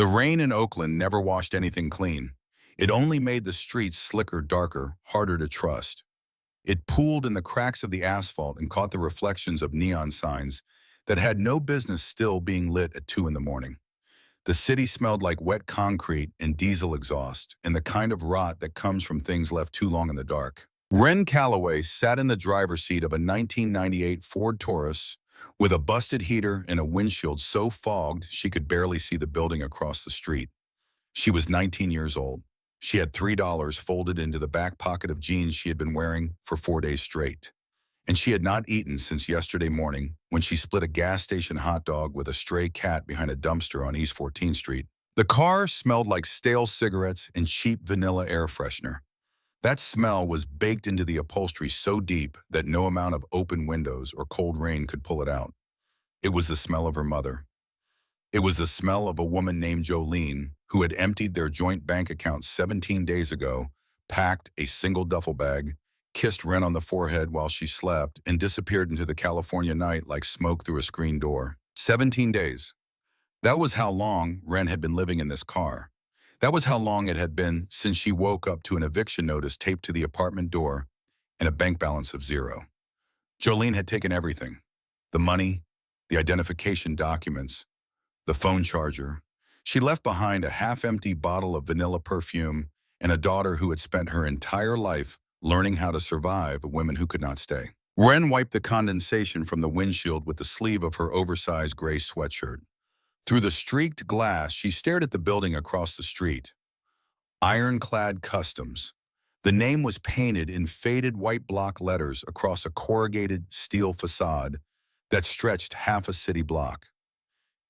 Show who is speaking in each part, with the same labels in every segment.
Speaker 1: The rain in Oakland never washed anything clean. It only made the streets slicker, darker, harder to trust. It pooled in the cracks of the asphalt and caught the reflections of neon signs that had no business still being lit at 2 in the morning. The city smelled like wet concrete and diesel exhaust, and the kind of rot that comes from things left too long in the dark. Ren Calloway sat in the driver's seat of a 1998 Ford Taurus with a busted heater and a windshield so fogged she could barely see the building across the street. She was 19 years old. She had $3 folded into the back pocket of jeans she had been wearing for 4 days straight. And she had not eaten since yesterday morning when she split a gas station hot dog with a stray cat behind a dumpster on East 14th Street. The car smelled like stale cigarettes and cheap vanilla air freshener. That smell was baked into the upholstery so deep that no amount of open windows or cold rain could pull it out. It was the smell of her mother. It was the smell of a woman named Jolene who had emptied their joint bank account 17 days ago, packed a single duffel bag, kissed Ren on the forehead while she slept, and disappeared into the California night like smoke through a screen door. 17 days. That was how long Ren had been living in this car. That was how long it had been since she woke up to an eviction notice taped to the apartment door and a bank balance of zero. Jolene had taken everything: the money, the identification documents, the phone charger. She left behind a half-empty bottle of vanilla perfume and a daughter who had spent her entire life learning how to survive women who could not stay. Ren wiped the condensation from the windshield with the sleeve of her oversized gray sweatshirt. Through the streaked glass, she stared at the building across the street. Ironclad Customs. The name was painted in faded white block letters across a corrugated steel facade that stretched half a city block.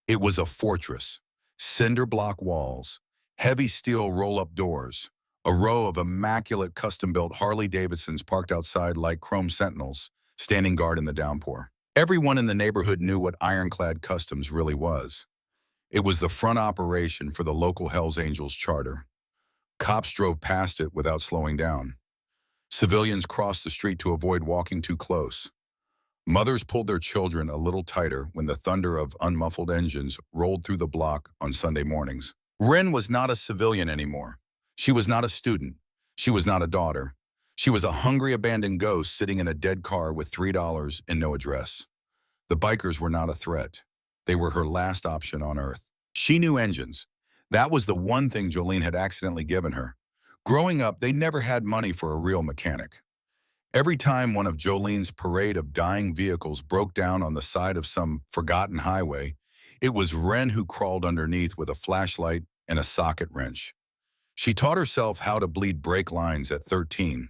Speaker 1: It was a fortress: cinder block walls, heavy steel roll-up doors, a row of immaculate custom-built Harley-Davidsons parked outside like chrome sentinels, standing guard in the downpour. Everyone in the neighborhood knew what Ironclad Customs really was. It was the front operation for the local Hells Angels charter. Cops drove past it without slowing down. Civilians crossed the street to avoid walking too close. Mothers pulled their children a little tighter when the thunder of unmuffled engines rolled through the block on Sunday mornings. Ren was not a civilian anymore. She was not a student. She was not a daughter. She was a hungry, abandoned ghost sitting in a dead car with $3 and no address. The bikers were not a threat. They were her last option on Earth. She knew engines. That was the one thing Jolene had accidentally given her. Growing up, they never had money for a real mechanic. Every time one of Jolene's parade of dying vehicles broke down on the side of some forgotten highway, it was Ren who crawled underneath with a flashlight and a socket wrench. She taught herself how to bleed brake lines at 13.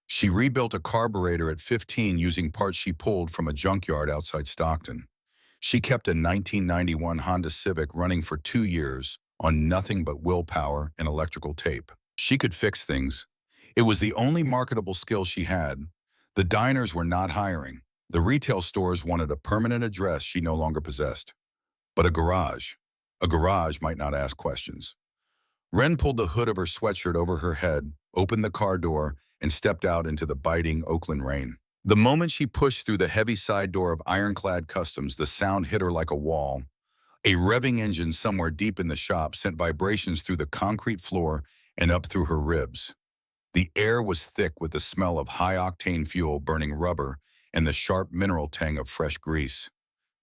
Speaker 1: She rebuilt a carburetor at 15 using parts she pulled from a junkyard outside Stockton. She kept a 1991 Honda Civic running for 2 years on nothing but willpower and electrical tape. She could fix things. It was the only marketable skill she had. The diners were not hiring. The retail stores wanted a permanent address she no longer possessed. But a garage might not ask questions. Ren pulled the hood of her sweatshirt over her head, opened the car door, and stepped out into the biting Oakland rain. The moment she pushed through the heavy side door of Ironclad Customs, the sound hit her like a wall. A revving engine somewhere deep in the shop sent vibrations through the concrete floor and up through her ribs. The air was thick with the smell of high-octane fuel burning rubber and the sharp mineral tang of fresh grease.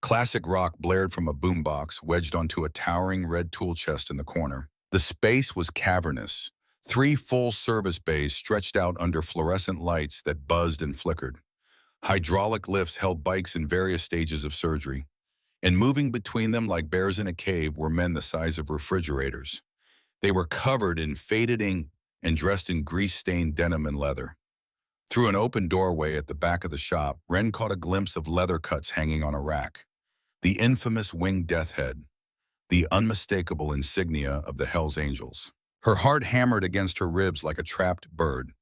Speaker 1: Classic rock blared from a boombox wedged onto a towering red tool chest in the corner. The space was cavernous. 3 full-service bays stretched out under fluorescent lights that buzzed and flickered. Hydraulic lifts held bikes in various stages of surgery, and moving between them like bears in a cave were men the size of refrigerators. They were covered in faded ink and dressed in grease-stained denim and leather. Through an open doorway at the back of the shop, Ren caught a glimpse of leather cuts hanging on a rack. The infamous winged death head, the unmistakable insignia of the Hells Angels. Her heart hammered against her ribs like a trapped bird.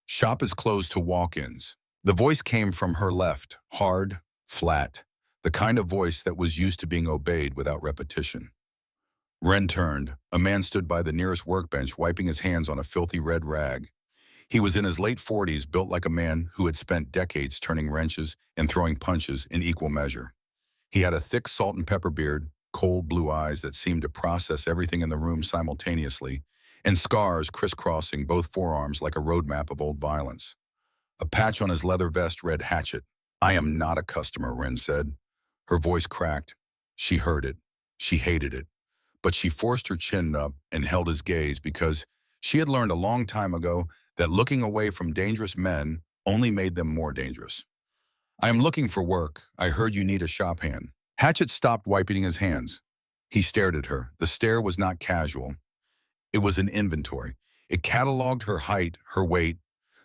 Speaker 1: Shop is closed to walk-ins. The voice came from her left, hard, flat, the kind of voice that was used to being obeyed without repetition. Ren turned. A man stood by the nearest workbench, wiping his hands on a filthy red rag. He was in his late 40s, built like a man who had spent decades turning wrenches and throwing punches in equal measure. He had a thick salt and pepper beard, cold blue eyes that seemed to process everything in the room simultaneously, and scars crisscrossing both forearms like a roadmap of old violence. A patch on his leather vest read Hatchet. "I am not a customer," Wren said. Her voice cracked. She heard it. She hated it. But she forced her chin up and held his gaze because she had learned a long time ago that looking away from dangerous men only made them more dangerous. "I am looking for work. I heard you need a shop hand." Hatchet stopped wiping his hands. He stared at her. The stare was not casual. It was an inventory. It cataloged her height, her weight,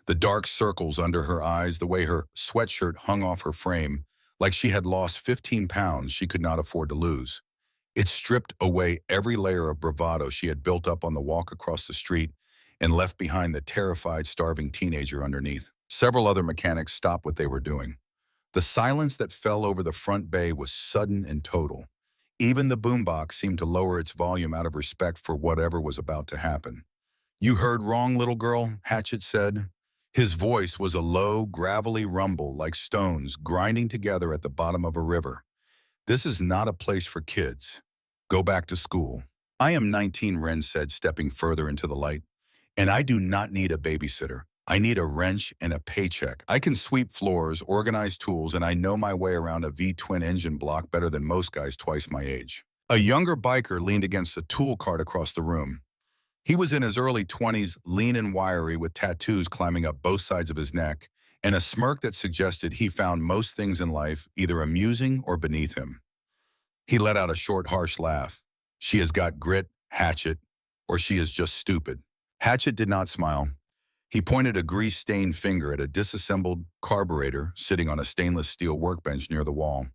Speaker 1: the dark circles under her eyes, the way her sweatshirt hung off her frame, like she had lost 15 pounds she could not afford to lose. It stripped away every layer of bravado she had built up on the walk across the street and left behind the terrified, starving teenager underneath. Several other mechanics stopped what they were doing. The silence that fell over the front bay was sudden and total. Even the boombox seemed to lower its volume out of respect for whatever was about to happen. "You heard wrong, little girl," Hatchet said. His voice was a low, gravelly rumble like stones grinding together at the bottom of a river. "This is not a place for kids. Go back to school." "I am 19, Wren said, stepping further into the light. "And I do not need a babysitter. I need a wrench and a paycheck. I can sweep floors, organize tools, and I know my way around a V-twin engine block better than most guys twice my age." A younger biker leaned against a tool cart across the room. He was in his early 20s, lean and wiry, with tattoos climbing up both sides of his neck, and a smirk that suggested he found most things in life either amusing or beneath him. He let out a short, harsh laugh. "She has got grit, Hatchet, or she is just stupid." Hatchet did not smile. He pointed a grease-stained finger at a disassembled carburetor sitting on a stainless steel workbench near the wall.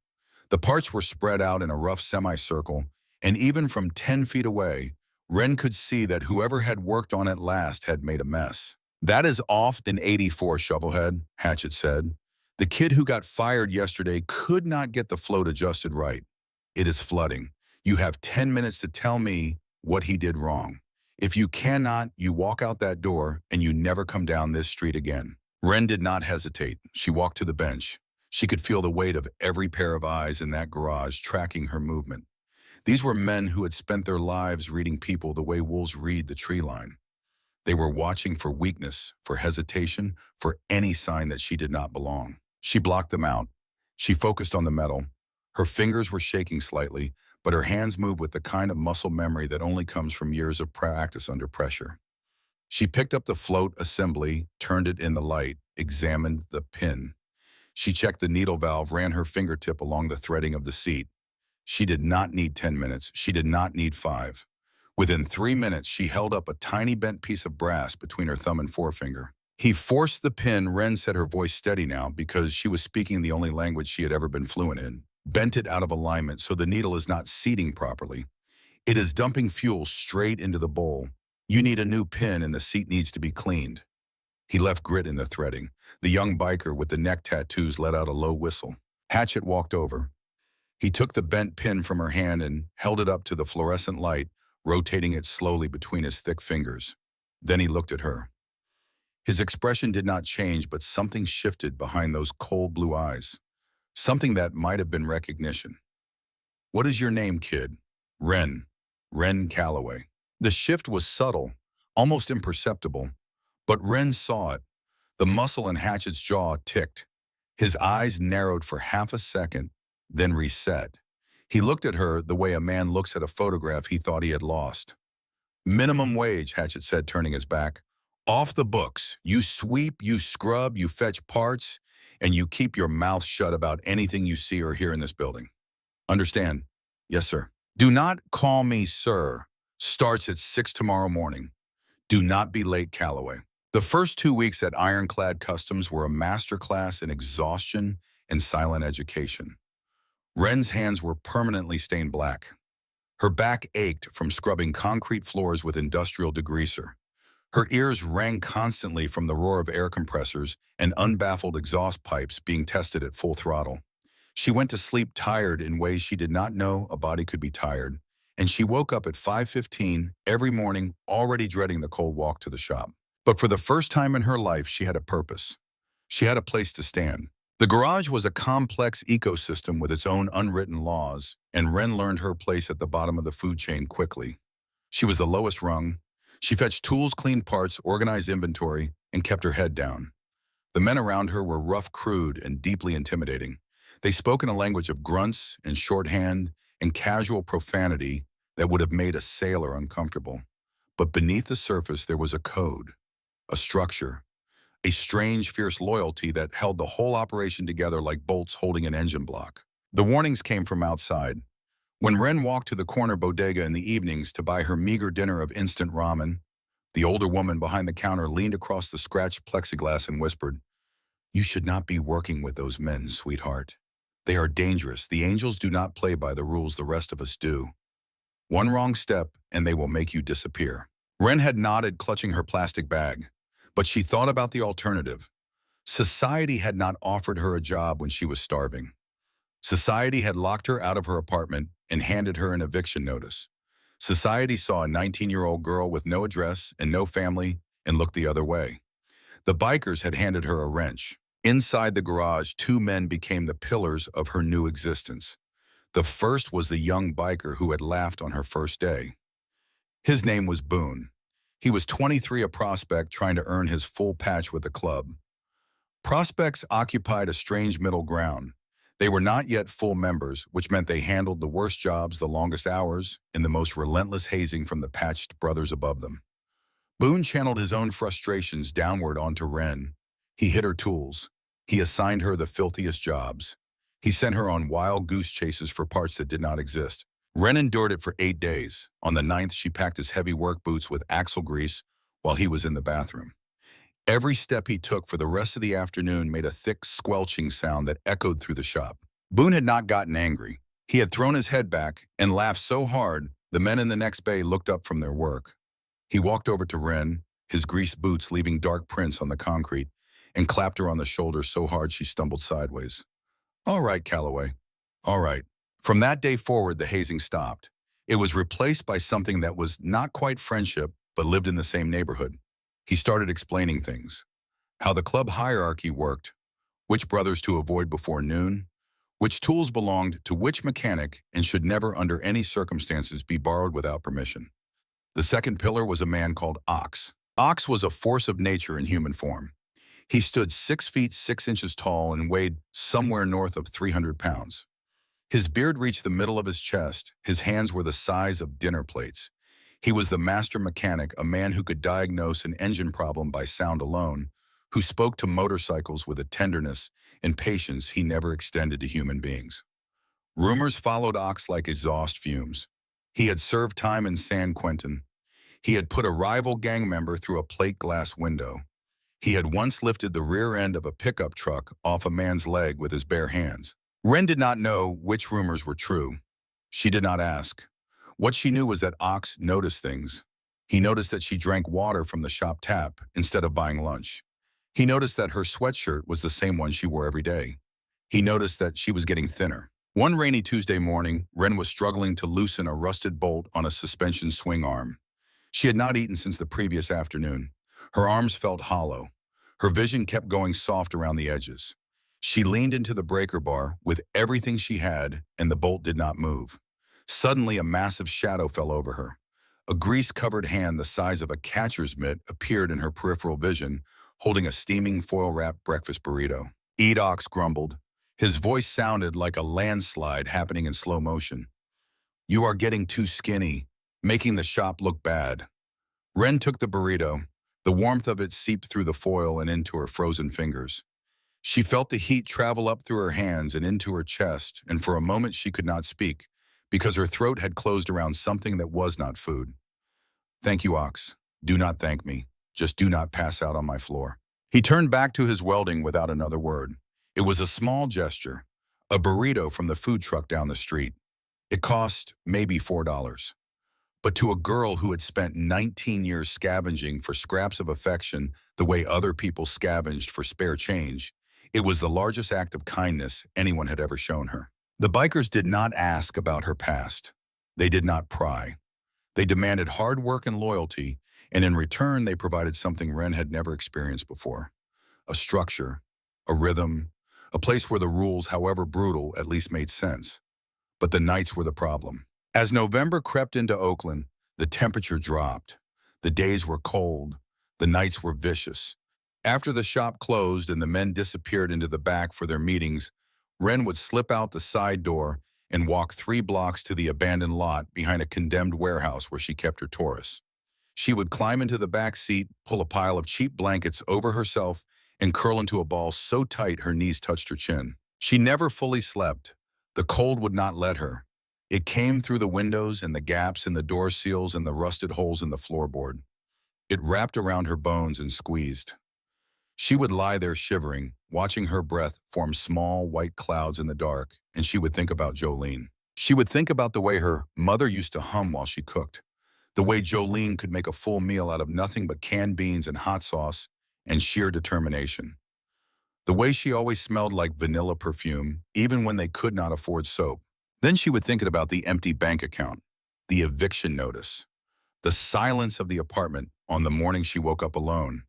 Speaker 1: The parts were spread out in a rough semicircle, and even from 10 feet away, Wren could see that whoever had worked on it last had made a mess. "That is off in '84, shovelhead," Hatchet said. "The kid who got fired yesterday could not get the float adjusted right. It is flooding. You have 10 minutes to tell me what he did wrong. If you cannot, you walk out that door and you never come down this street again." Wren did not hesitate. She walked to the bench. She could feel the weight of every pair of eyes in that garage tracking her movement. These were men who had spent their lives reading people the way wolves read the tree line. They were watching for weakness, for hesitation, for any sign that she did not belong. She blocked them out. She focused on the metal. Her fingers were shaking slightly, but her hands moved with the kind of muscle memory that only comes from years of practice under pressure. She picked up the float assembly, turned it in the light, examined the pin. She checked the needle valve, ran her fingertip along the threading of the seat. She did not need 10 minutes. She did not need 5. Within 3 minutes, she held up a tiny bent piece of brass between her thumb and forefinger. He forced the pin. Wren said, her voice steady now because she was speaking the only language she had ever been fluent in. "Bent it out of alignment so the needle is not seating properly. It is dumping fuel straight into the bowl. You need a new pin and the seat needs to be cleaned." He left grit in the threading. The young biker with the neck tattoos let out a low whistle. Hatchet walked over. He took the bent pin from her hand and held it up to the fluorescent light, rotating it slowly between his thick fingers. Then he looked at her. His expression did not change, but something shifted behind those cold blue eyes. Something that might have been recognition. "What is your name, kid?" "Wren. Wren Calloway." The shift was subtle, almost imperceptible, but Wren saw it. The muscle in Hatchet's jaw ticked. His eyes narrowed for half a second, then reset. He looked at her the way a man looks at a photograph he thought he had lost. "Minimum wage," Hatchet said, turning his back. "Off the books. You sweep, you scrub, you fetch parts, and you keep your mouth shut about anything you see or hear in this building. Understand?" "Yes, sir." "Do not call me sir. Starts at 6 tomorrow morning. Do not be late, Calloway." The first 2 weeks at Ironclad Customs were a masterclass in exhaustion and silent education. Wren's hands were permanently stained black. Her back ached from scrubbing concrete floors with industrial degreaser. Her ears rang constantly from the roar of air compressors and unbaffled exhaust pipes being tested at full throttle. She went to sleep tired in ways she did not know a body could be tired, and she woke up at 5:15 every morning already dreading the cold walk to the shop. But for the first time in her life, she had a purpose. She had a place to stand. The garage was a complex ecosystem with its own unwritten laws, and Wren learned her place at the bottom of the food chain quickly. She was the lowest rung. She fetched tools, cleaned parts, organized inventory, and kept her head down. The men around her were rough, crude, and deeply intimidating. They spoke in a language of grunts and shorthand and casual profanity that would have made a sailor uncomfortable. But beneath the surface, there was a code, a structure, a strange, fierce loyalty that held the whole operation together like bolts holding an engine block. The warnings came from outside. When Wren walked to the corner bodega in the evenings to buy her meager dinner of instant ramen, the older woman behind the counter leaned across the scratched plexiglass and whispered, "You should not be working with those men, sweetheart. They are dangerous. The angels do not play by the rules the rest of us do. One wrong step, and they will make you disappear." Wren had nodded, clutching her plastic bag. But she thought about the alternative. Society had not offered her a job when she was starving. Society had locked her out of her apartment and handed her an eviction notice. Society saw a 19-year-old girl with no address and no family and looked the other way. The bikers had handed her a wrench. Inside the garage, two men became the pillars of her new existence. The first was the young biker who had laughed on her first day. His name was Boone. He was 23, a prospect trying to earn his full patch with the club. Prospects occupied a strange middle ground. They were not yet full members, which meant they handled the worst jobs, the longest hours, and the most relentless hazing from the patched brothers above them. Boone channeled his own frustrations downward onto Wren. He hid her tools. He assigned her the filthiest jobs. He sent her on wild goose chases for parts that did not exist. Wren endured it for 8 days. On the ninth, she packed his heavy work boots with axle grease while he was in the bathroom. Every step he took for the rest of the afternoon made a thick, squelching sound that echoed through the shop. Boone had not gotten angry. He had thrown his head back and laughed so hard the men in the next bay looked up from their work. He walked over to Wren, his greased boots leaving dark prints on the concrete, and clapped her on the shoulder so hard she stumbled sideways. "All right, Calloway. All right." From that day forward, the hazing stopped. It was replaced by something that was not quite friendship, but lived in the same neighborhood. He started explaining things. How the club hierarchy worked, which brothers to avoid before noon, which tools belonged to which mechanic and should never under any circumstances be borrowed without permission. The second pillar was a man called Ox. Ox was a force of nature in human form. He stood 6 feet 6 inches tall and weighed somewhere north of 300 pounds. His beard reached the middle of his chest. His hands were the size of dinner plates. He was the master mechanic, a man who could diagnose an engine problem by sound alone, who spoke to motorcycles with a tenderness and patience he never extended to human beings. Rumors followed Ox like exhaust fumes. He had served time in San Quentin. He had put a rival gang member through a plate glass window. He had once lifted the rear end of a pickup truck off a man's leg with his bare hands. Wren did not know which rumors were true. She did not ask. What she knew was that Ox noticed things. He noticed that she drank water from the shop tap instead of buying lunch. He noticed that her sweatshirt was the same one she wore every day. He noticed that she was getting thinner. One rainy Tuesday morning, Wren was struggling to loosen a rusted bolt on a suspension swing arm. She had not eaten since the previous afternoon. Her arms felt hollow. Her vision kept going soft around the edges. She leaned into the breaker bar with everything she had, and the bolt did not move. Suddenly, a massive shadow fell over her. A grease-covered hand the size of a catcher's mitt appeared in her peripheral vision, holding a steaming foil-wrapped breakfast burrito. "Eat," Ox grumbled. His voice sounded like a landslide happening in slow motion. "You are getting too skinny, making the shop look bad." Wren took the burrito. The warmth of it seeped through the foil and into her frozen fingers. She felt the heat travel up through her hands and into her chest, and for a moment she could not speak, because her throat had closed around something that was not food. "Thank you, Ox. Do not thank me. Just do not pass out on my floor." He turned back to his welding without another word. It was a small gesture, a burrito from the food truck down the street. It cost maybe $4. But to a girl who had spent 19 years scavenging for scraps of affection the way other people scavenged for spare change, it was the largest act of kindness anyone had ever shown her. The bikers did not ask about her past. They did not pry. They demanded hard work and loyalty, and in return they provided something Wren had never experienced before. A structure, a rhythm, A place where the rules, however brutal, at least made sense. But the nights were the problem. As November crept into Oakland, the temperature dropped. The days were cold. The nights were vicious. After the shop closed and the men disappeared into the back for their meetings, Wren would slip out the side door and walk 3 blocks to the abandoned lot behind a condemned warehouse where she kept her Taurus. She would climb into the back seat, pull a pile of cheap blankets over herself, and curl into a ball so tight her knees touched her chin. She never fully slept. The cold would not let her. It came through the windows and the gaps in the door seals and the rusted holes in the floorboard. It wrapped around her bones and squeezed. She would lie there shivering, watching her breath form small white clouds in the dark, and she would think about Jolene. She would think about the way her mother used to hum while she cooked, the way Jolene could make a full meal out of nothing but canned beans and hot sauce and sheer determination. The way she always smelled like vanilla perfume, even when they could not afford soap. Then she would think about the empty bank account, the eviction notice, the silence of the apartment on the morning she woke up alone.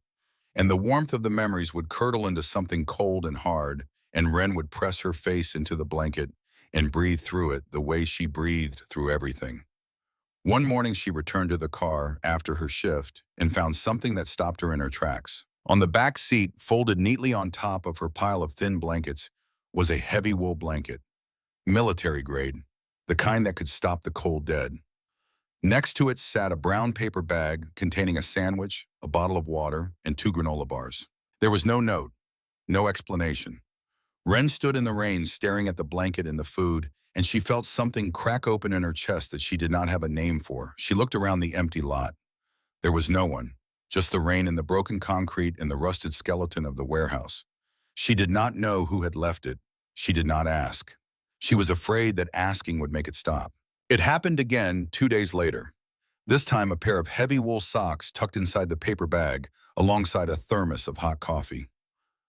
Speaker 1: And the warmth of the memories would curdle into something cold and hard, and Wren would press her face into the blanket and breathe through it the way she breathed through everything. One morning she returned to the car after her shift and found something that stopped her in her tracks. On the back seat, folded neatly on top of her pile of thin blankets, was a heavy wool blanket, military grade, the kind that could stop the cold dead. Next to it sat a brown paper bag containing a sandwich, a bottle of water, and 2 granola bars. There was no note, no explanation. Wren stood in the rain staring at the blanket and the food, and she felt something crack open in her chest that she did not have a name for. She looked around the empty lot. There was no one, just the rain and the broken concrete and the rusted skeleton of the warehouse. She did not know who had left it. She did not ask. She was afraid that asking would make it stop. It happened again 2 days later. This time a pair of heavy wool socks tucked inside the paper bag alongside a thermos of hot coffee.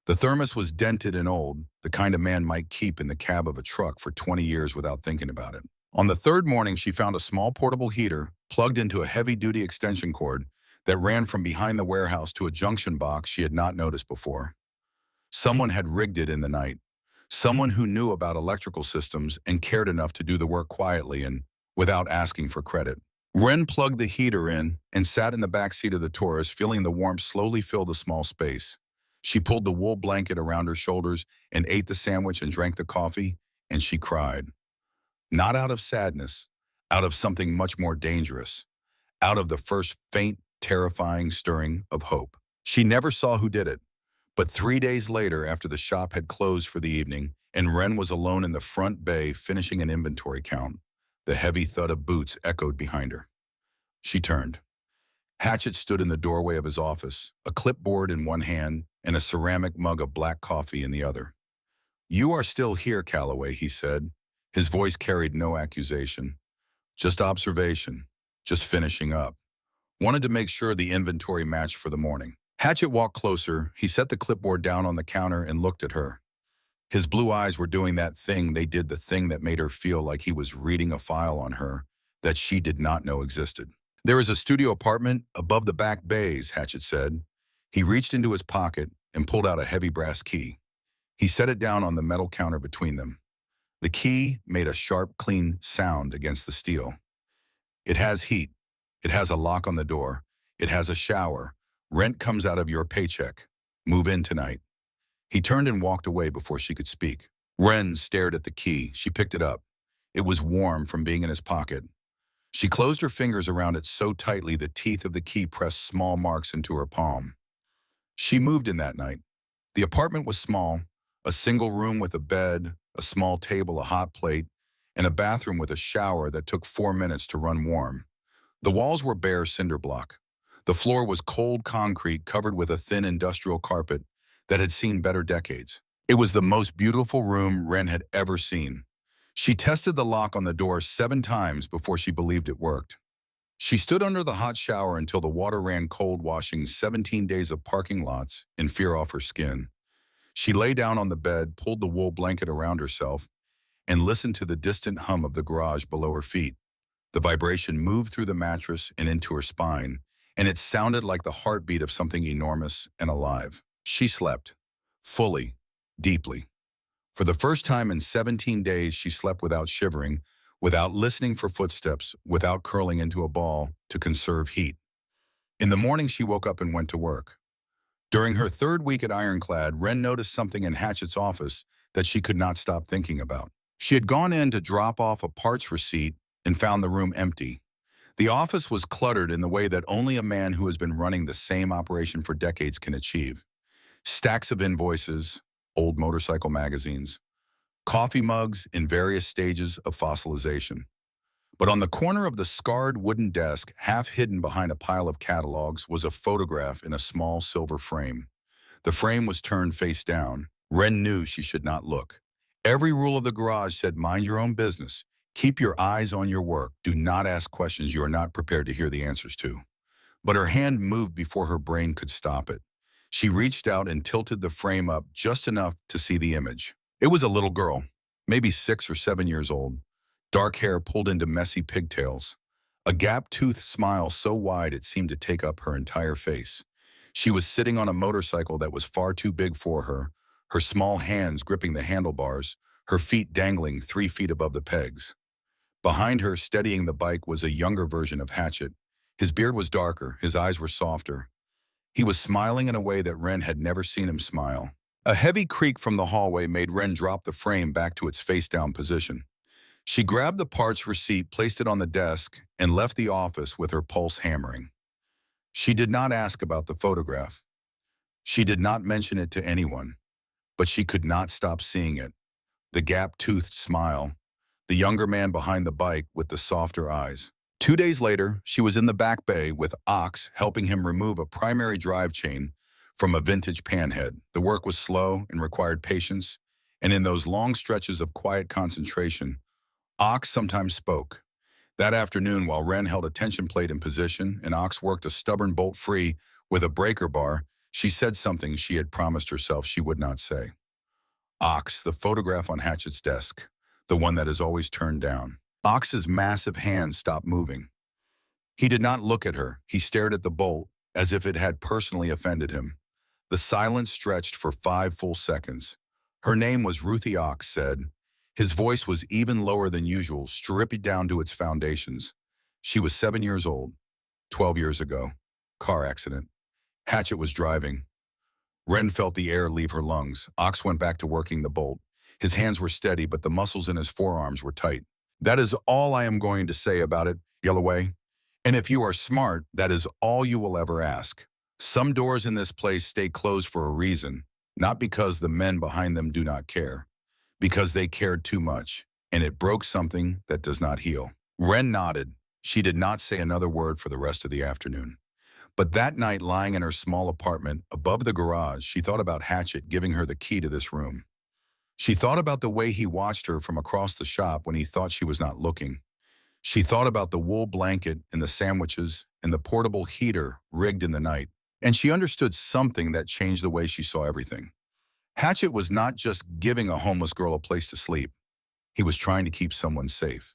Speaker 1: The thermos was dented and old, the kind a man might keep in the cab of a truck for 20 years without thinking about it. On the third morning, she found a small portable heater plugged into a heavy-duty extension cord that ran from behind the warehouse to a junction box she had not noticed before. Someone had rigged it in the night. Someone who knew about electrical systems and cared enough to do the work quietly and without asking for credit. Wren plugged the heater in and sat in the back seat of the Taurus, feeling the warmth slowly fill the small space. She pulled the wool blanket around her shoulders and ate the sandwich and drank the coffee, and she cried. Not out of sadness, out of something much more dangerous, out of the first faint, terrifying stirring of hope. She never saw who did it, but 3 days later, after the shop had closed for the evening and Wren was alone in the front bay finishing an inventory count, the heavy thud of boots echoed behind her. She turned. Hatchet stood in the doorway of his office, a clipboard in one hand and a ceramic mug of black coffee in the other. "You are still here, Calloway," he said. His voice carried no accusation, just observation, just finishing up. Wanted to make sure the inventory matched for the morning. Hatchet walked closer. He set the clipboard down on the counter and looked at her. His blue eyes were doing that thing they did, the thing that made her feel like he was reading a file on her that she did not know existed. "There is a studio apartment above the back bays," Hatchet said. He reached into his pocket and pulled out a heavy brass key. He set it down on the metal counter between them. The key made a sharp, clean sound against the steel. "It has heat. It has a lock on the door. It has a shower. Rent comes out of your paycheck. Move in tonight." He turned and walked away before she could speak. Wren stared at the key. She picked it up. It was warm from being in his pocket. She closed her fingers around it so tightly the teeth of the key pressed small marks into her palm. She moved in that night. The apartment was small, a single room with a bed, a small table, a hot plate, and a bathroom with a shower that took 4 minutes to run warm. The walls were bare cinder block. The floor was cold concrete covered with a thin industrial carpet that had seen better decades. It was the most beautiful room Wren had ever seen. She tested the lock on the door 7 times before she believed it worked. She stood under the hot shower until the water ran cold, washing 17 days of parking lots in fear off her skin. She lay down on the bed, pulled the wool blanket around herself, and listened to the distant hum of the garage below her feet. The vibration moved through the mattress and into her spine, and it sounded like the heartbeat of something enormous and alive. She slept, fully, deeply. For the first time in 17 days, she slept without shivering, without listening for footsteps, without curling into a ball to conserve heat. In the morning, she woke up and went to work. During her third week at Ironclad, Wren noticed something in Hatchett's office that she could not stop thinking about. She had gone in to drop off a parts receipt and found the room empty. The office was cluttered in the way that only a man who has been running the same operation for decades can achieve. Stacks of invoices, old motorcycle magazines, coffee mugs in various stages of fossilization. But on the corner of the scarred wooden desk, half hidden behind a pile of catalogs, was a photograph in a small silver frame. The frame was turned face down. Wren knew she should not look. Every rule of the garage said, mind your own business. Keep your eyes on your work. Do not ask questions you are not prepared to hear the answers to. But her hand moved before her brain could stop it. She reached out and tilted the frame up just enough to see the image. It was a little girl, maybe 6 or 7 years old, dark hair pulled into messy pigtails, a gap-toothed smile so wide it seemed to take up her entire face. She was sitting on a motorcycle that was far too big for her, her small hands gripping the handlebars, her feet dangling 3 feet above the pegs. Behind her, steadying the bike, was a younger version of Hatchett. His beard was darker, his eyes were softer. He was smiling in a way that Wren had never seen him smile. A heavy creak from the hallway made Wren drop the frame back to its face-down position. She grabbed the parts receipt, placed it on the desk, and left the office with her pulse hammering. She did not ask about the photograph. She did not mention it to anyone, but she could not stop seeing it. The gap-toothed smile, the younger man behind the bike with the softer eyes. 2 days later, she was in the back bay with Ox helping him remove a primary drive chain from a vintage panhead. The work was slow and required patience, and in those long stretches of quiet concentration, Ox sometimes spoke. That afternoon, while Wren held a tension plate in position and Ox worked a stubborn bolt free with a breaker bar, she said something she had promised herself she would not say. Ox, the photograph on Hatchett's desk, the one that is always turned down. Ox's massive hands stopped moving. He did not look at her. He stared at the bolt as if it had personally offended him. The silence stretched for 5 full seconds. Her name was Ruthie, Ox said. His voice was even lower than usual, stripped down to its foundations. She was 7 years old, 12 years ago. Car accident. Hatchett was driving. Wren felt the air leave her lungs. Ox went back to working the bolt. His hands were steady, but the muscles in his forearms were tight. That is all I am going to say about it, Yelloway. And if you are smart, that is all you will ever ask. Some doors in this place stay closed for a reason, not because the men behind them do not care, because they cared too much, and it broke something that does not heal. Wren nodded. She did not say another word for the rest of the afternoon. But that night, lying in her small apartment above the garage, she thought about Hatchett giving her the key to this room. She thought about the way he watched her from across the shop when he thought she was not looking. She thought about the wool blanket and the sandwiches and the portable heater rigged in the night. And she understood something that changed the way she saw everything. Hatchett was not just giving a homeless girl a place to sleep. He was trying to keep someone safe.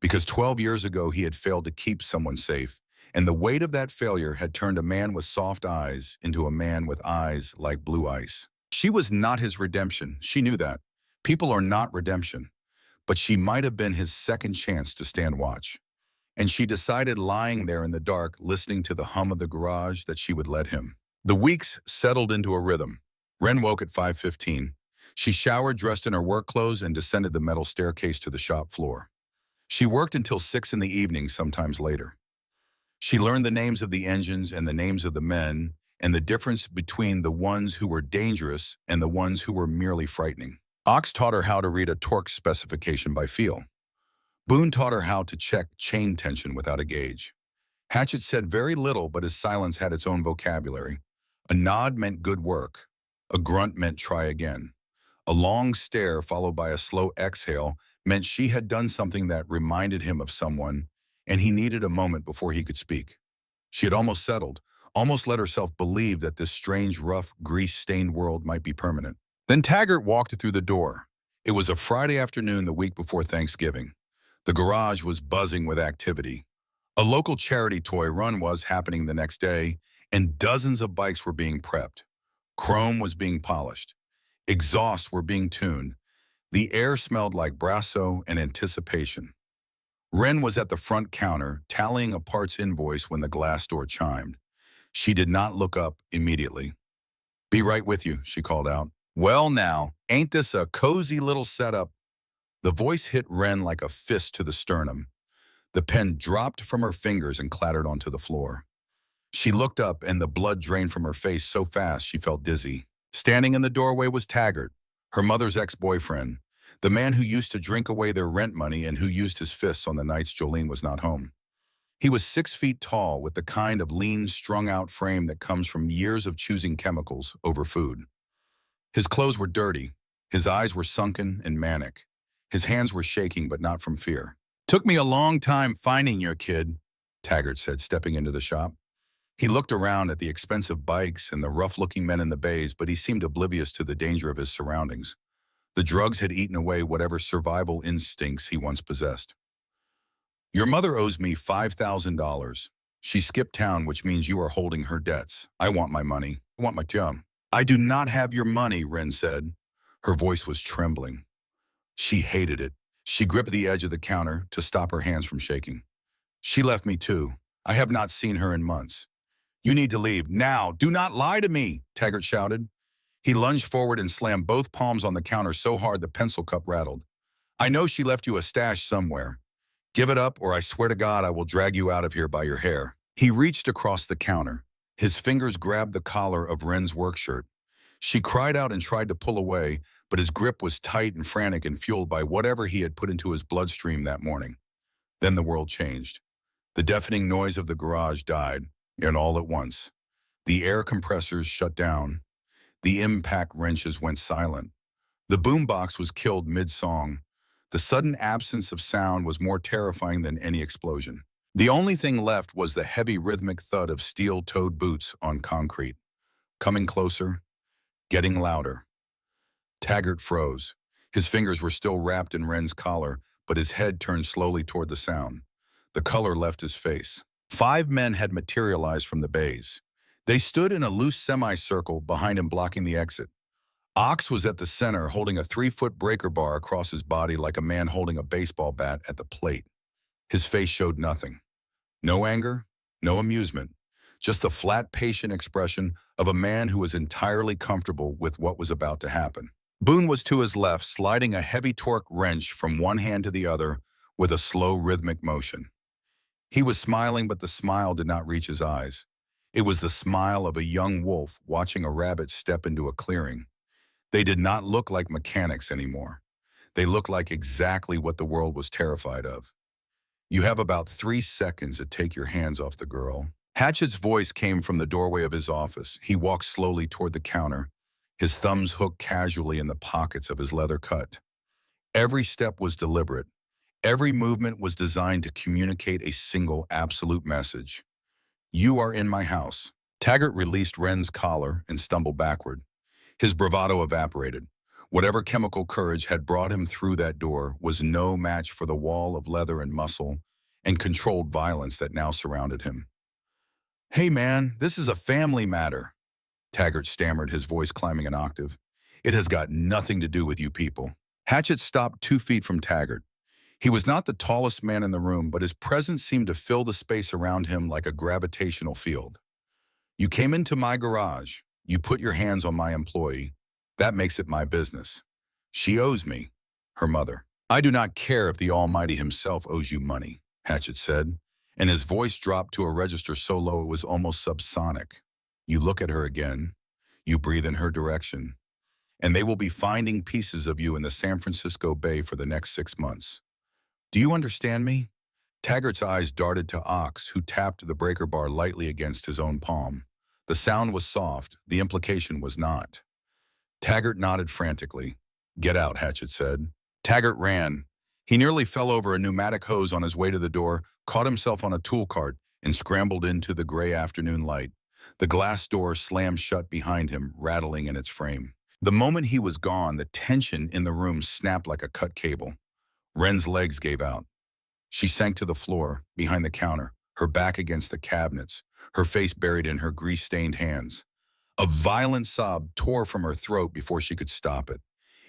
Speaker 1: Because 12 years ago, he had failed to keep someone safe, and the weight of that failure had turned a man with soft eyes into a man with eyes like blue ice. She was not his redemption. She knew that. People are not redemption. But she might have been his second chance to stand watch. And she decided, lying there in the dark, listening to the hum of the garage, that she would let him. The weeks settled into a rhythm. Wren woke at 5:15. She showered, dressed in her work clothes, and descended the metal staircase to the shop floor. She worked until 6 in the evening, sometimes later. She learned the names of the engines and the names of the men, and the difference between the ones who were dangerous and the ones who were merely frightening. Ox taught her how to read a torque specification by feel. Boone taught her how to check chain tension without a gauge. Hatchett said very little, but his silence had its own vocabulary. A nod meant good work. A grunt meant try again. A long stare followed by a slow exhale meant she had done something that reminded him of someone, and he needed a moment before he could speak. She had almost settled, almost let herself believe that this strange, rough, grease-stained world might be permanent. Then Taggart walked through the door. It was a Friday afternoon the week before Thanksgiving. The garage was buzzing with activity. A local charity toy run was happening the next day, and dozens of bikes were being prepped. Chrome was being polished. Exhausts were being tuned. The air smelled like brasso and anticipation. Wren was at the front counter, tallying a parts invoice when the glass door chimed. She did not look up immediately. "Be right with you," she called out. "Well now, ain't this a cozy little setup?" The voice hit Wren like a fist to the sternum. The pen dropped from her fingers and clattered onto the floor. She looked up and the blood drained from her face so fast she felt dizzy. Standing in the doorway was Taggart, her mother's ex-boyfriend, the man who used to drink away their rent money and who used his fists on the nights Jolene was not home. He was 6 feet tall with the kind of lean, strung-out frame that comes from years of choosing chemicals over food. His clothes were dirty. His eyes were sunken and manic. His hands were shaking, but not from fear. "Took me a long time finding your kid," Taggart said, stepping into the shop. He looked around at the expensive bikes and the rough-looking men in the bays, but he seemed oblivious to the danger of his surroundings. The drugs had eaten away whatever survival instincts he once possessed. "Your mother owes me $5,000. She skipped town, which means you are holding her debts. I want my money. I want my chum." "I do not have your money," Wren said. Her voice was trembling. She hated it. She gripped the edge of the counter to stop her hands from shaking. "She left me too. I have not seen her in months." "You need to leave now. Do not lie to me," Taggart shouted. He lunged forward and slammed both palms on the counter so hard the pencil cup rattled. "I know she left you a stash somewhere. Give it up, or I swear to God I will drag you out of here by your hair." He reached across the counter. His fingers grabbed the collar of Wren's work shirt. She cried out and tried to pull away, but his grip was tight and frantic and fueled by whatever he had put into his bloodstream that morning. Then the world changed. The deafening noise of the garage died, and all at once. The air compressors shut down. The impact wrenches went silent. The boombox was killed mid-song. The sudden absence of sound was more terrifying than any explosion. The only thing left was the heavy rhythmic thud of steel-toed boots on concrete. Coming closer, getting louder. Taggart froze. His fingers were still wrapped in Wren's collar, but his head turned slowly toward the sound. The color left his face. 5 men had materialized from the bays. They stood in a loose semicircle behind him, blocking the exit. Ox was at the center, holding a 3-foot breaker bar across his body like a man holding a baseball bat at the plate. His face showed nothing. No anger, no amusement, just the flat, patient expression of a man who was entirely comfortable with what was about to happen. Boone was to his left, sliding a heavy torque wrench from one hand to the other with a slow, rhythmic motion. He was smiling, but the smile did not reach his eyes. It was the smile of a young wolf watching a rabbit step into a clearing. They did not look like mechanics anymore. They looked like exactly what the world was terrified of. "You have about 3 seconds to take your hands off the girl." Hatchett's voice came from the doorway of his office. He walked slowly toward the counter, his thumbs hooked casually in the pockets of his leather cut. Every step was deliberate. Every movement was designed to communicate a single absolute message. "You are in my house." Taggart released Wren's collar and stumbled backward. His bravado evaporated. Whatever chemical courage had brought him through that door was no match for the wall of leather and muscle and controlled violence that now surrounded him. "Hey man, this is a family matter," Taggart stammered, his voice climbing an octave. "It has got nothing to do with you people." Hatchett stopped 2 feet from Taggart. He was not the tallest man in the room, but his presence seemed to fill the space around him like a gravitational field. "You came into my garage. You put your hands on my employee. That makes it my business. She owes me, her mother." "I do not care if the Almighty himself owes you money," Hatchett said, and his voice dropped to a register so low it was almost subsonic. "You look at her again. You breathe in her direction. And they will be finding pieces of you in the San Francisco Bay for the next 6 months. Do you understand me?" Taggart's eyes darted to Ox, who tapped the breaker bar lightly against his own palm. The sound was soft. The implication was not. Taggart nodded frantically. "Get out," Hatchett said. Taggart ran. He nearly fell over a pneumatic hose on his way to the door, caught himself on a tool cart, and scrambled into the gray afternoon light. The glass door slammed shut behind him, rattling in its frame. The moment he was gone, the tension in the room snapped like a cut cable. Wren's legs gave out. She sank to the floor, behind the counter, her back against the cabinets, her face buried in her grease-stained hands. A violent sob tore from her throat before she could stop it.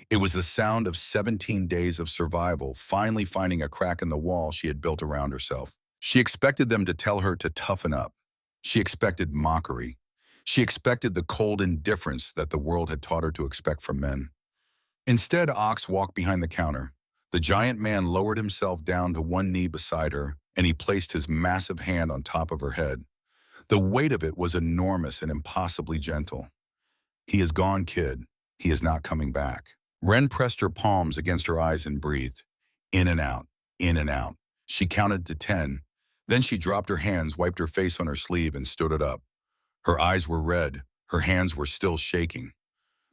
Speaker 1: It was the sound of 17 days of survival, finally finding a crack in the wall she had built around herself. She expected them to tell her to toughen up. She expected mockery. She expected the cold indifference that the world had taught her to expect from men. Instead, Ox walked behind the counter. The giant man lowered himself down to one knee beside her, and he placed his massive hand on top of her head. The weight of it was enormous and impossibly gentle. "He is gone, kid. He is not coming back." Wren pressed her palms against her eyes and breathed. In and out, in and out. She counted to 10. Then she dropped her hands, wiped her face on her sleeve, and stood it up. Her eyes were red. Her hands were still shaking.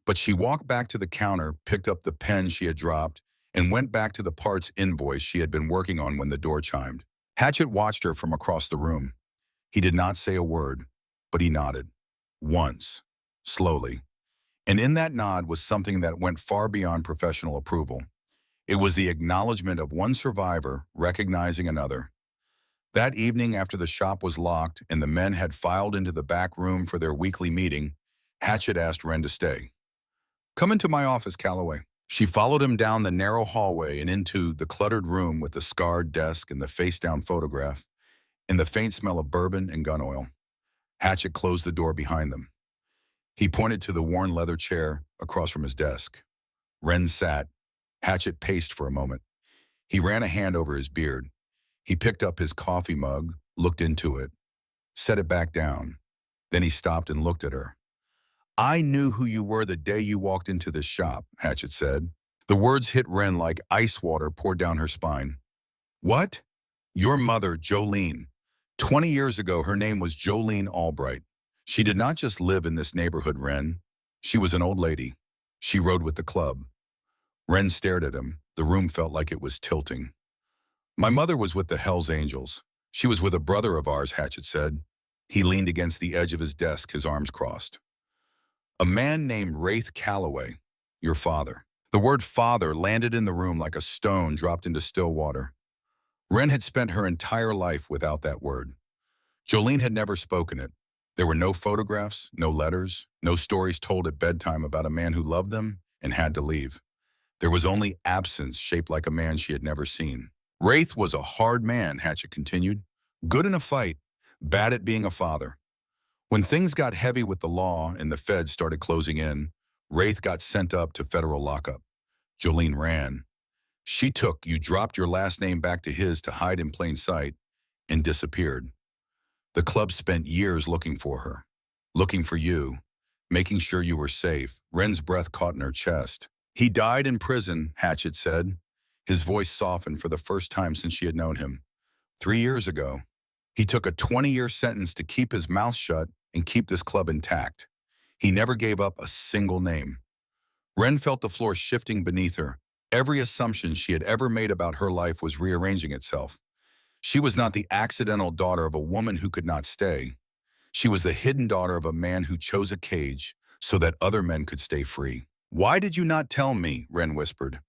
Speaker 1: But she walked back to the counter, picked up the pen she had dropped, and went back to the parts invoice she had been working on when the door chimed. Hatchet watched her from across the room. He did not say a word, but he nodded. Once. Slowly. And in that nod was something that went far beyond professional approval. It was the acknowledgement of one survivor recognizing another. That evening, after the shop was locked and the men had filed into the back room for their weekly meeting, Hatchet asked Wren to stay. "Come into my office, Calloway." She followed him down the narrow hallway and into the cluttered room with the scarred desk and the face-down photograph and the faint smell of bourbon and gun oil. Hatchet closed the door behind them. He pointed to the worn leather chair across from his desk. Wren sat. Hatchet paced for a moment. He ran a hand over his beard. He picked up his coffee mug, looked into it, set it back down. Then he stopped and looked at her. "I knew who you were the day you walked into this shop," Hatchet said. The words hit Wren like ice water poured down her spine. "What?" "Your mother, Jolene. 20 years ago, her name was Jolene Albright. She did not just live in this neighborhood, Wren. She was an old lady. She rode with the club." Wren stared at him. The room felt like it was tilting. "My mother was with the Hells Angels. She was with a brother of ours," Hatchet said. He leaned against the edge of his desk, his arms crossed. "A man named Raith Calloway, your father." The word father landed in the room like a stone dropped into still water. Wren had spent her entire life without that word. Jolene had never spoken it. There were no photographs, no letters, no stories told at bedtime about a man who loved them and had to leave. There was only absence shaped like a man she had never seen. "Raith was a hard man," Hatchet continued. "Good in a fight, bad at being a father. When things got heavy with the law and the feds started closing in, Raith got sent up to federal lockup. Jolene ran. You dropped your last name back to his to hide in plain sight, and disappeared. The club spent years looking for her, looking for you, making sure you were safe." Wren's breath caught in her chest. "He died in prison," Hatchet said. His voice softened for the first time since she had known him. 3 years ago. He took a 20-year sentence to keep his mouth shut and keep this club intact. He never gave up a single name. Wren felt the floor shifting beneath her. Every assumption she had ever made about her life was rearranging itself. She was not the accidental daughter of a woman who could not stay. She was the hidden daughter of a man who chose a cage so that other men could stay free. "Why did you not tell me?" Wren whispered.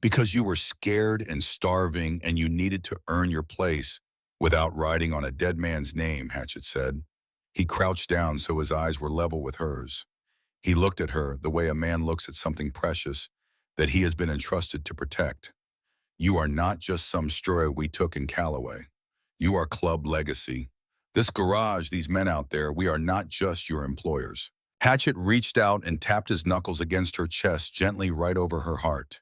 Speaker 1: "Because you were scared and starving and you needed to earn your place without riding on a dead man's name," Hatchet said. He crouched down so his eyes were level with hers. He looked at her the way a man looks at something precious that he has been entrusted to protect. "You are not just some straw we took in Calloway. You are club legacy. This garage, these men out there, we are not just your employers." Hatchet reached out and tapped his knuckles against her chest gently right over her heart.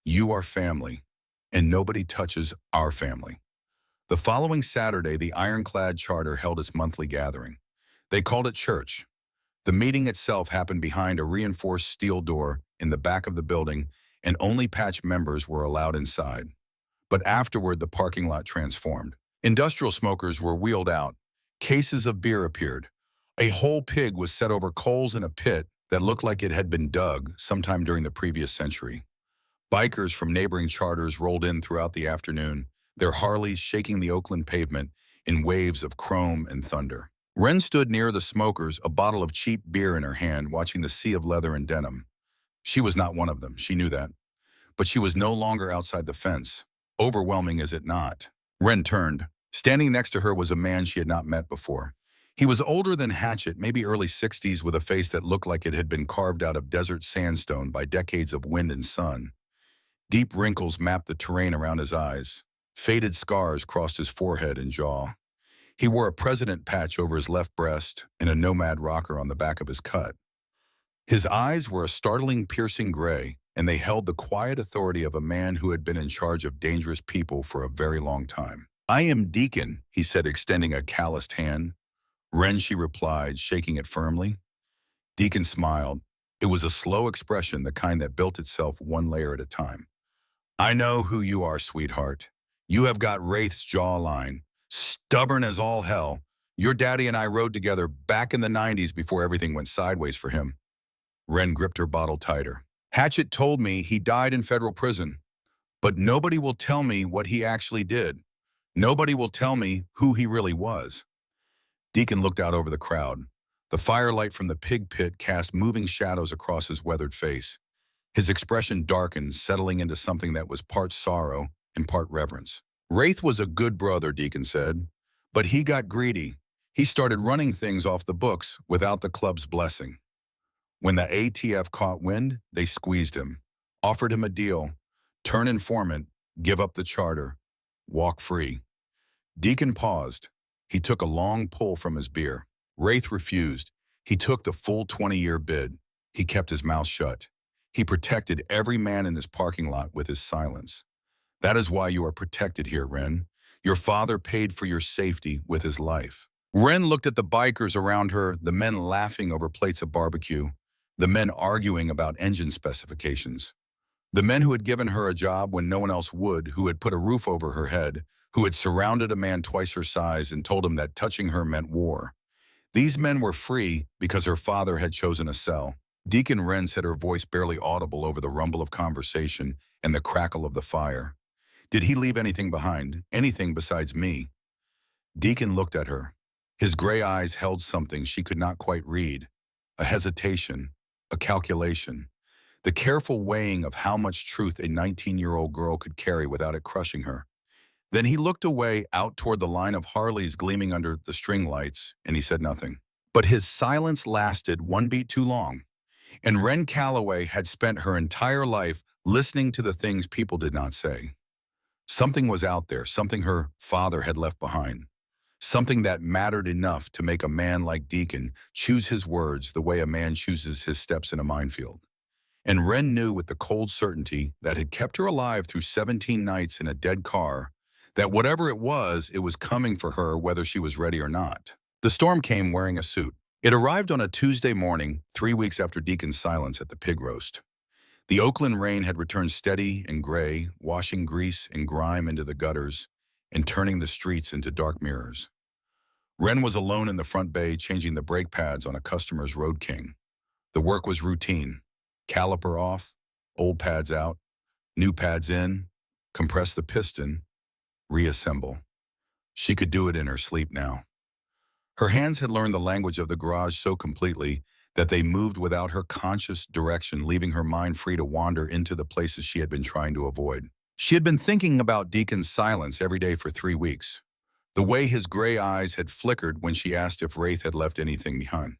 Speaker 1: "You are family, and nobody touches our family." The following Saturday, the Ironclad Charter held its monthly gathering. They called it church. The meeting itself happened behind a reinforced steel door in the back of the building, and only Patch members were allowed inside. But afterward, the parking lot transformed. Industrial smokers were wheeled out. Cases of beer appeared. A whole pig was set over coals in a pit that looked like it had been dug sometime during the previous century. Bikers from neighboring charters rolled in throughout the afternoon, their Harleys shaking the Oakland pavement in waves of chrome and thunder. Wren stood near the smokers, a bottle of cheap beer in her hand, watching the sea of leather and denim. She was not one of them, she knew that. But she was no longer outside the fence. Overwhelming is it not? Wren turned. Standing next to her was a man she had not met before. He was older than Hatchet, maybe early 60s, with a face that looked like it had been carved out of desert sandstone by decades of wind and sun. Deep wrinkles mapped the terrain around his eyes. Faded scars crossed his forehead and jaw. He wore a president patch over his left breast and a nomad rocker on the back of his cut. His eyes were a startling, piercing gray, and they held the quiet authority of a man who had been in charge of dangerous people for a very long time. "I am Deacon," he said, extending a calloused hand. "Ren," she replied, shaking it firmly. Deacon smiled. It was a slow expression, the kind that built itself one layer at a time. "I know who you are, sweetheart. You have got Wraith's jawline. Stubborn as all hell. Your daddy and I rode together back in the 90s before everything went sideways for him." Ren gripped her bottle tighter. "Hatchet told me he died in federal prison, but nobody will tell me what he actually did. Nobody will tell me who he really was." Deacon looked out over the crowd. The firelight from the pig pit cast moving shadows across his weathered face. His expression darkened, settling into something that was part sorrow and part reverence. "Wraith was a good brother," Deacon said, "but he got greedy. He started running things off the books without the club's blessing. When the ATF caught wind, they squeezed him, offered him a deal, turn informant, give up the charter, walk free." Deacon paused. He took a long pull from his beer. Wraith refused. He took the full 20-year bid. He kept his mouth shut. He protected every man in this parking lot with his silence. "That is why you are protected here, Ren. Your father paid for your safety with his life." Ren looked at the bikers around her, the men laughing over plates of barbecue, the men arguing about engine specifications, the men who had given her a job when no one else would, who had put a roof over her head, who had surrounded a man twice her size and told him that touching her meant war. These men were free because her father had chosen a cell. Deacon Ren said, her voice barely audible over the rumble of conversation and the crackle of the fire. "Did he leave anything behind? Anything besides me?" Deacon looked at her. His gray eyes held something she could not quite read. A hesitation, a calculation, the careful weighing of how much truth a 19-year-old girl could carry without it crushing her. Then he looked away, out toward the line of Harleys gleaming under the string lights, and he said nothing. But his silence lasted one beat too long. And Ren Calloway had spent her entire life listening to the things people did not say. Something was out there, something her father had left behind. Something that mattered enough to make a man like Deacon choose his words the way a man chooses his steps in a minefield. And Ren knew with the cold certainty that had kept her alive through 17 nights in a dead car, that whatever it was coming for her whether she was ready or not. The storm came wearing a suit. It arrived on a Tuesday morning, 3 weeks after Deacon's silence at the pig roast. The Oakland rain had returned steady and gray, washing grease and grime into the gutters and turning the streets into dark mirrors. Ren was alone in the front bay changing the brake pads on a customer's Road King. The work was routine. Caliper off, old pads out, new pads in, compress the piston, reassemble. She could do it in her sleep now. Her hands had learned the language of the garage so completely that they moved without her conscious direction, leaving her mind free to wander into the places she had been trying to avoid. She had been thinking about Deacon's silence every day for 3 weeks. The way his gray eyes had flickered when she asked if Wraith had left anything behind.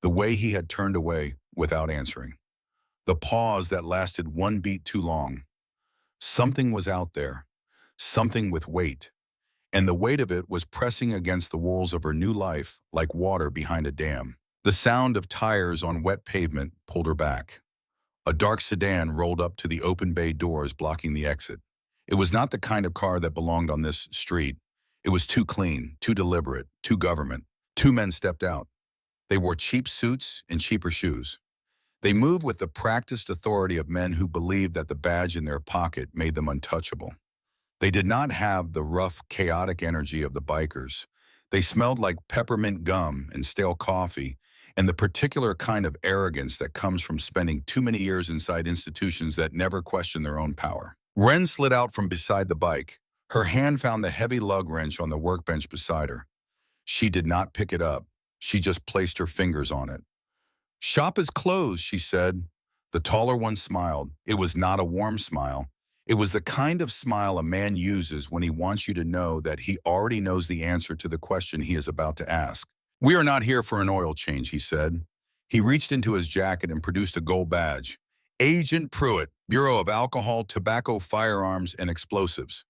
Speaker 1: The way he had turned away without answering. The pause that lasted one beat too long. Something was out there. Something with weight. And the weight of it was pressing against the walls of her new life like water behind a dam. The sound of tires on wet pavement pulled her back. A dark sedan rolled up to the open bay doors blocking the exit. It was not the kind of car that belonged on this street. It was too clean, too deliberate, too government. 2 men stepped out. They wore cheap suits and cheaper shoes. They moved with the practiced authority of men who believed that the badge in their pocket made them untouchable. They did not have the rough, chaotic energy of the bikers. They smelled like peppermint gum and stale coffee, and the particular kind of arrogance that comes from spending too many years inside institutions that never question their own power. Ren slid out from beside the bike. Her hand found the heavy lug wrench on the workbench beside her. She did not pick it up. She just placed her fingers on it. "Shop is closed," she said. The taller one smiled. It was not a warm smile. It was the kind of smile a man uses when he wants you to know that he already knows the answer to the question he is about to ask. "We are not here for an oil change," he said. He reached into his jacket and produced a gold badge. "Agent Pruitt, Bureau of Alcohol, Tobacco, Firearms, and Explosives.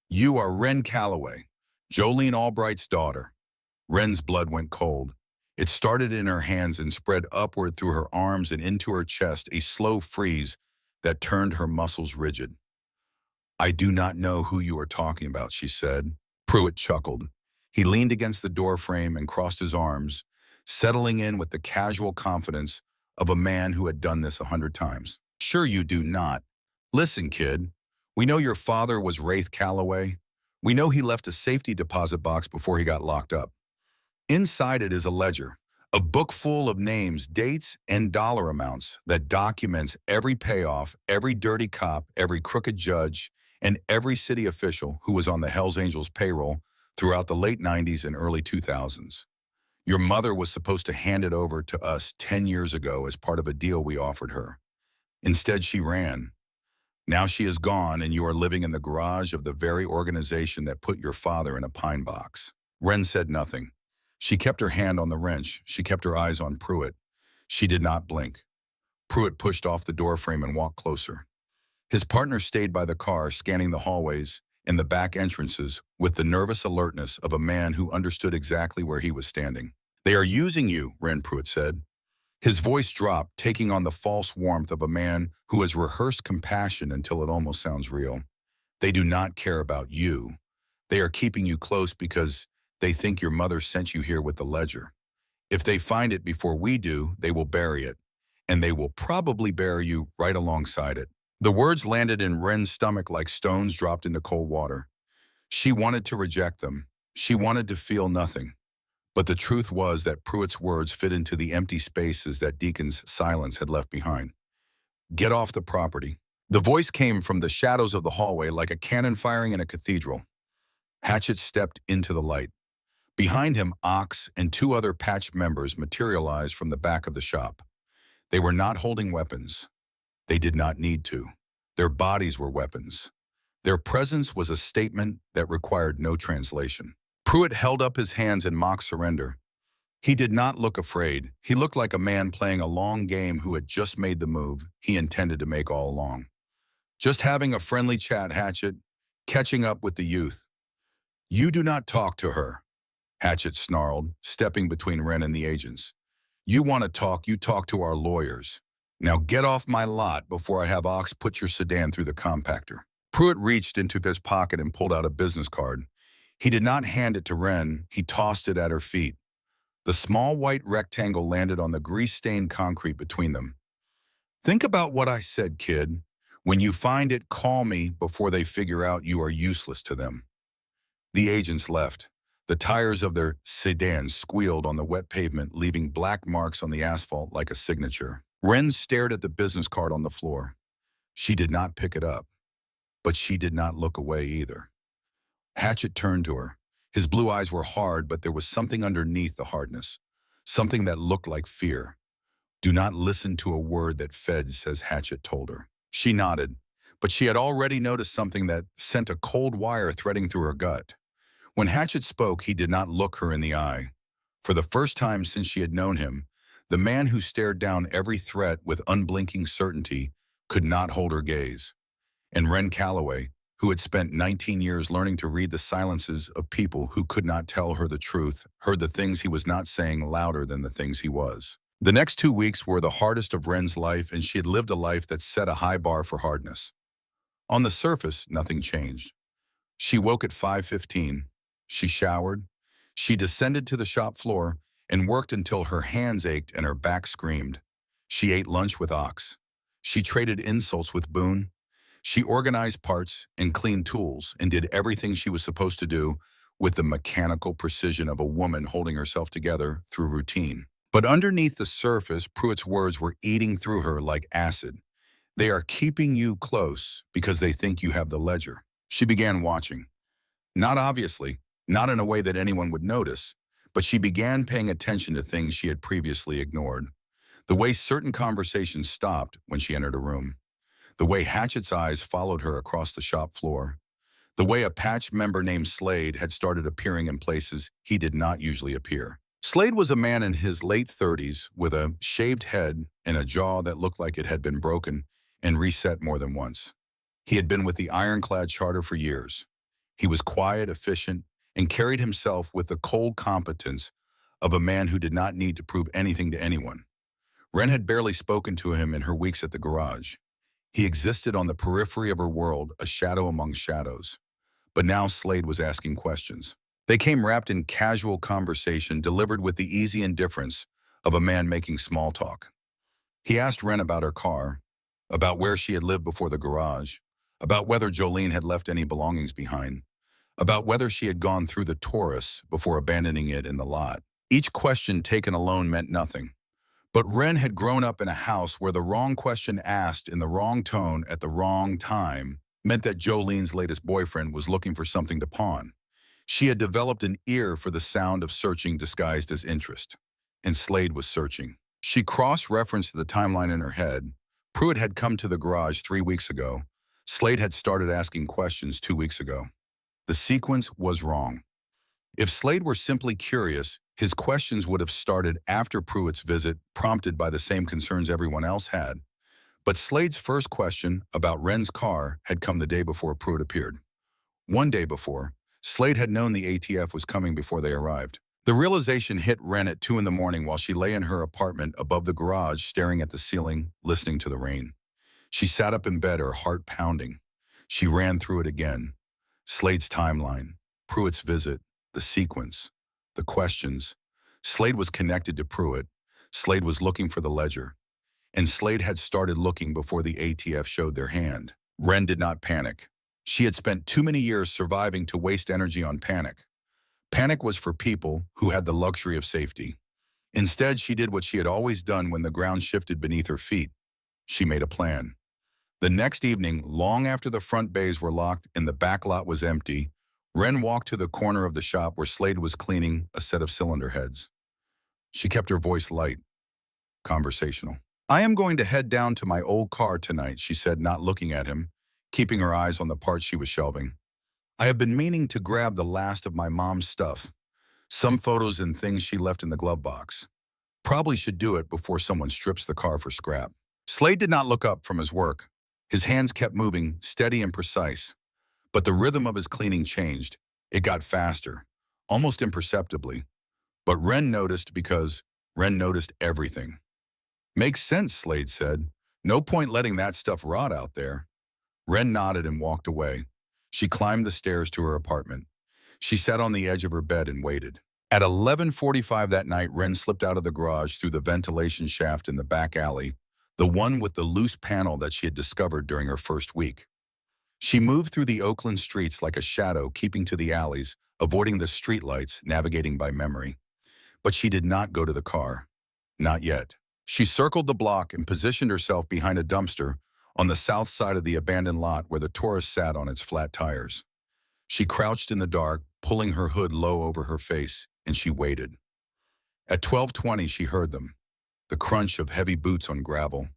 Speaker 1: You are Wren Calloway, Jolene Albright's daughter." Wren's blood went cold. It started in her hands and spread upward through her arms and into her chest, a slow freeze that turned her muscles rigid. "I do not know who you are talking about," she said. Pruitt chuckled. He leaned against the door frame and crossed his arms, settling in with the casual confidence of a man who had done this 100 times. "Sure you do not. Listen, kid. We know your father was Rafe Calloway. We know he left a safety deposit box before he got locked up. Inside it is a ledger, a book full of names, dates, and dollar amounts that documents every payoff, every dirty cop, every crooked judge, and every city official who was on the Hells Angels payroll throughout the late 90s and early 2000s. Your mother was supposed to hand it over to us 10 years ago as part of a deal we offered her. Instead, she ran. Now she is gone, and you are living in the garage of the very organization that put your father in a pine box." Wren said nothing. She kept her hand on the wrench. She kept her eyes on Pruitt. She did not blink. Pruitt pushed off the doorframe and walked closer. His partner stayed by the car, scanning the hallways and the back entrances with the nervous alertness of a man who understood exactly where he was standing. "They are using you," Wren Pruitt said. His voice dropped, taking on the false warmth of a man who has rehearsed compassion until it almost sounds real. "They do not care about you. They are keeping you close because they think your mother sent you here with the ledger. If they find it before we do, they will bury it, and they will probably bury you right alongside it." The words landed in Wren's stomach like stones dropped into cold water. She wanted to reject them. She wanted to feel nothing. But the truth was that Pruitt's words fit into the empty spaces that Deacon's silence had left behind. "Get off the property." The voice came from the shadows of the hallway like a cannon firing in a cathedral. Hatchet stepped into the light. Behind him, Ox and two other patched members materialized from the back of the shop. They were not holding weapons. They did not need to. Their bodies were weapons. Their presence was a statement that required no translation. Pruitt held up his hands in mock surrender. He did not look afraid. He looked like a man playing a long game who had just made the move he intended to make all along. "Just having a friendly chat, Hatchet. Catching up with the youth." "You do not talk to her," Hatchet snarled, stepping between Wren and the agents. "You want to talk, you talk to our lawyers. Now get off my lot before I have Ox put your sedan through the compactor." Pruitt reached into his pocket and pulled out a business card. He did not hand it to Wren. He tossed it at her feet. The small white rectangle landed on the grease-stained concrete between them. "Think about what I said, kid. When you find it, call me before they figure out you are useless to them." The agents left. The tires of their sedan squealed on the wet pavement, leaving black marks on the asphalt like a signature. Wren stared at the business card on the floor. She did not pick it up, but she did not look away either. Hatchet turned to her. His blue eyes were hard, but there was something underneath the hardness, something that looked like fear. "Do not listen to a word that Fed says," Hatchet told her. She nodded, but she had already noticed something that sent a cold wire threading through her gut. When Hatchet spoke, he did not look her in the eye. For the first time since she had known him, the man who stared down every threat with unblinking certainty could not hold her gaze. And Wren Calloway, who had spent 19 years learning to read the silences of people who could not tell her the truth, heard the things he was not saying louder than the things he was. The next 2 weeks were the hardest of Wren's life, and she had lived a life that set a high bar for hardness. On the surface, nothing changed. She woke at 5:15. She showered. She descended to the shop floor and worked until her hands ached and her back screamed. She ate lunch with Ox. She traded insults with Boone. She organized parts and cleaned tools and did everything she was supposed to do with the mechanical precision of a woman holding herself together through routine. But underneath the surface, Pruitt's words were eating through her like acid. "They are keeping you close because they think you have the ledger." She began watching. Not obviously, not in a way that anyone would notice, but she began paying attention to things she had previously ignored. The way certain conversations stopped when she entered a room. The way Hatchet's eyes followed her across the shop floor. The way a patch member named Slade had started appearing in places he did not usually appear. Slade was a man in his late 30s with a shaved head and a jaw that looked like it had been broken and reset more than once. He had been with the ironclad charter for years. He was quiet, efficient, and carried himself with the cold competence of a man who did not need to prove anything to anyone. Wren had barely spoken to him in her weeks at the garage. He existed on the periphery of her world, a shadow among shadows. But now Slade was asking questions. They came wrapped in casual conversation delivered with the easy indifference of a man making small talk. He asked Wren about her car, about where she had lived before the garage, about whether Jolene had left any belongings behind, about whether she had gone through the Taurus before abandoning it in the lot. Each question taken alone meant nothing. But Wren had grown up in a house where the wrong question asked in the wrong tone at the wrong time meant that Jolene's latest boyfriend was looking for something to pawn. She had developed an ear for the sound of searching disguised as interest. And Slade was searching. She cross-referenced the timeline in her head. Pruitt had come to the garage 3 weeks ago. Slade had started asking questions 2 weeks ago. The sequence was wrong. If Slade were simply curious, his questions would have started after Pruitt's visit, prompted by the same concerns everyone else had. But Slade's first question about Wren's car had come the day before Pruitt appeared. One day before, Slade had known the ATF was coming before they arrived. The realization hit Wren at 2 in the morning while she lay in her apartment above the garage staring at the ceiling, listening to the rain. She sat up in bed, her heart pounding. She ran through it again. Slade's timeline, Pruitt's visit, the sequence, the questions. Slade was connected to Pruitt. Slade was looking for the ledger. And Slade had started looking before the ATF showed their hand. Wren did not panic. She had spent too many years surviving to waste energy on panic. Panic was for people who had the luxury of safety. Instead, she did what she had always done when the ground shifted beneath her feet. She made a plan. The next evening, long after the front bays were locked and the back lot was empty, Wren walked to the corner of the shop where Slade was cleaning a set of cylinder heads. She kept her voice light, conversational. "I am going to head down to my old car tonight," she said, not looking at him, keeping her eyes on the parts she was shelving. "I have been meaning to grab the last of my mom's stuff, some photos and things she left in the glove box. Probably should do it before someone strips the car for scrap." Slade did not look up from his work. His hands kept moving, steady and precise. But the rhythm of his cleaning changed. It got faster, almost imperceptibly. But Wren noticed because Wren noticed everything. "Makes sense," Slade said. "No point letting that stuff rot out there." Wren nodded and walked away. She climbed the stairs to her apartment. She sat on the edge of her bed and waited. At 11:45 that night, Wren slipped out of the garage through the ventilation shaft in the back alley, the one with the loose panel that she had discovered during her first week. She moved through the Oakland streets like a shadow, keeping to the alleys, avoiding the streetlights, navigating by memory. But she did not go to the car. Not yet. She circled the block and positioned herself behind a dumpster on the south side of the abandoned lot where the Taurus sat on its flat tires. She crouched in the dark, pulling her hood low over her face, and she waited. At 12:20, she heard them. The crunch of heavy boots on gravel.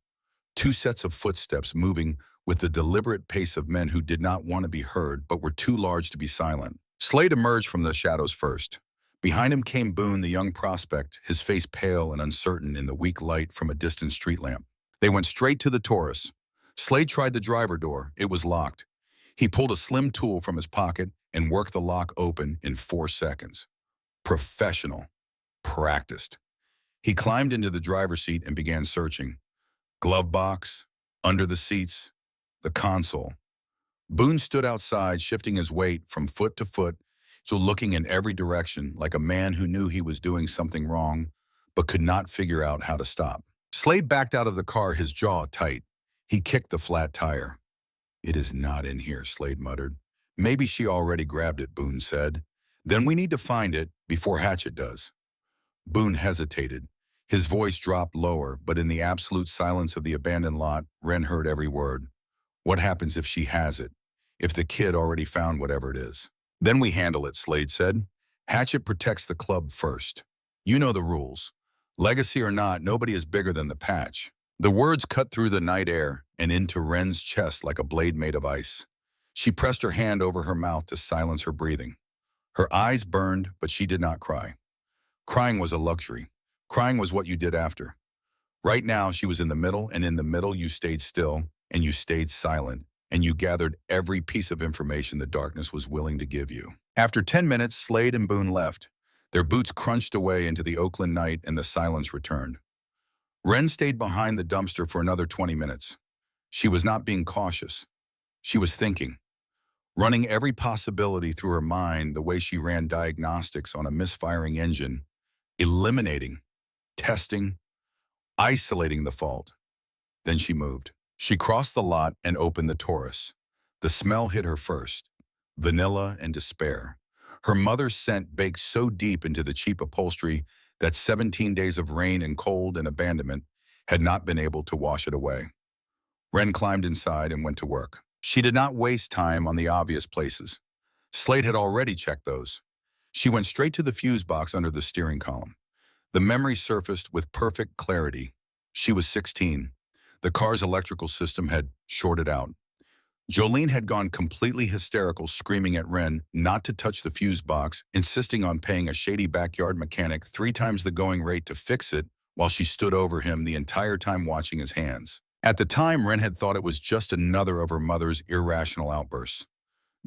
Speaker 1: Two sets of footsteps moving with the deliberate pace of men who did not want to be heard but were too large to be silent. Slade emerged from the shadows first. Behind him came Boone, the young prospect, his face pale and uncertain in the weak light from a distant street lamp. They went straight to the Taurus. Slade tried the driver door. It was locked. He pulled a slim tool from his pocket and worked the lock open in 4 seconds. Professional. Practiced. He climbed into the driver's seat and began searching. Glove box, under the seats, the console. Boone stood outside, shifting his weight from foot to foot, so looking in every direction like a man who knew he was doing something wrong, but could not figure out how to stop. Slade backed out of the car, his jaw tight. He kicked the flat tire. "It is not in here," Slade muttered. "Maybe she already grabbed it," Boone said. "Then we need to find it before Hatchet does." Boone hesitated. His voice dropped lower, but in the absolute silence of the abandoned lot, Wren heard every word. "What happens if she has it? If the kid already found whatever it is?" "Then we handle it," Slade said. "Hatchet protects the club first. You know the rules. Legacy or not, nobody is bigger than the patch." The words cut through the night air and into Wren's chest like a blade made of ice. She pressed her hand over her mouth to silence her breathing. Her eyes burned, but she did not cry. Crying was a luxury. Crying was what you did after. Right now, she was in the middle, and in the middle, you stayed still, and you stayed silent, and you gathered every piece of information the darkness was willing to give you. After 10 minutes, Slade and Boone left. Their boots crunched away into the Oakland night, and the silence returned. Wren stayed behind the dumpster for another 20 minutes. She was not being cautious. She was thinking, running every possibility through her mind the way she ran diagnostics on a misfiring engine, eliminating, testing, isolating the fault. Then she moved. She crossed the lot and opened the Taurus. The smell hit her first, vanilla and despair. Her mother's scent baked so deep into the cheap upholstery that 17 days of rain and cold and abandonment had not been able to wash it away. Wren climbed inside and went to work. She did not waste time on the obvious places. Slade had already checked those. She went straight to the fuse box under the steering column. The memory surfaced with perfect clarity. She was 16. The car's electrical system had shorted out. Jolene had gone completely hysterical, screaming at Wren not to touch the fuse box, insisting on paying a shady backyard mechanic 3 times the going rate to fix it, while she stood over him the entire time watching his hands. At the time, Wren had thought it was just another of her mother's irrational outbursts.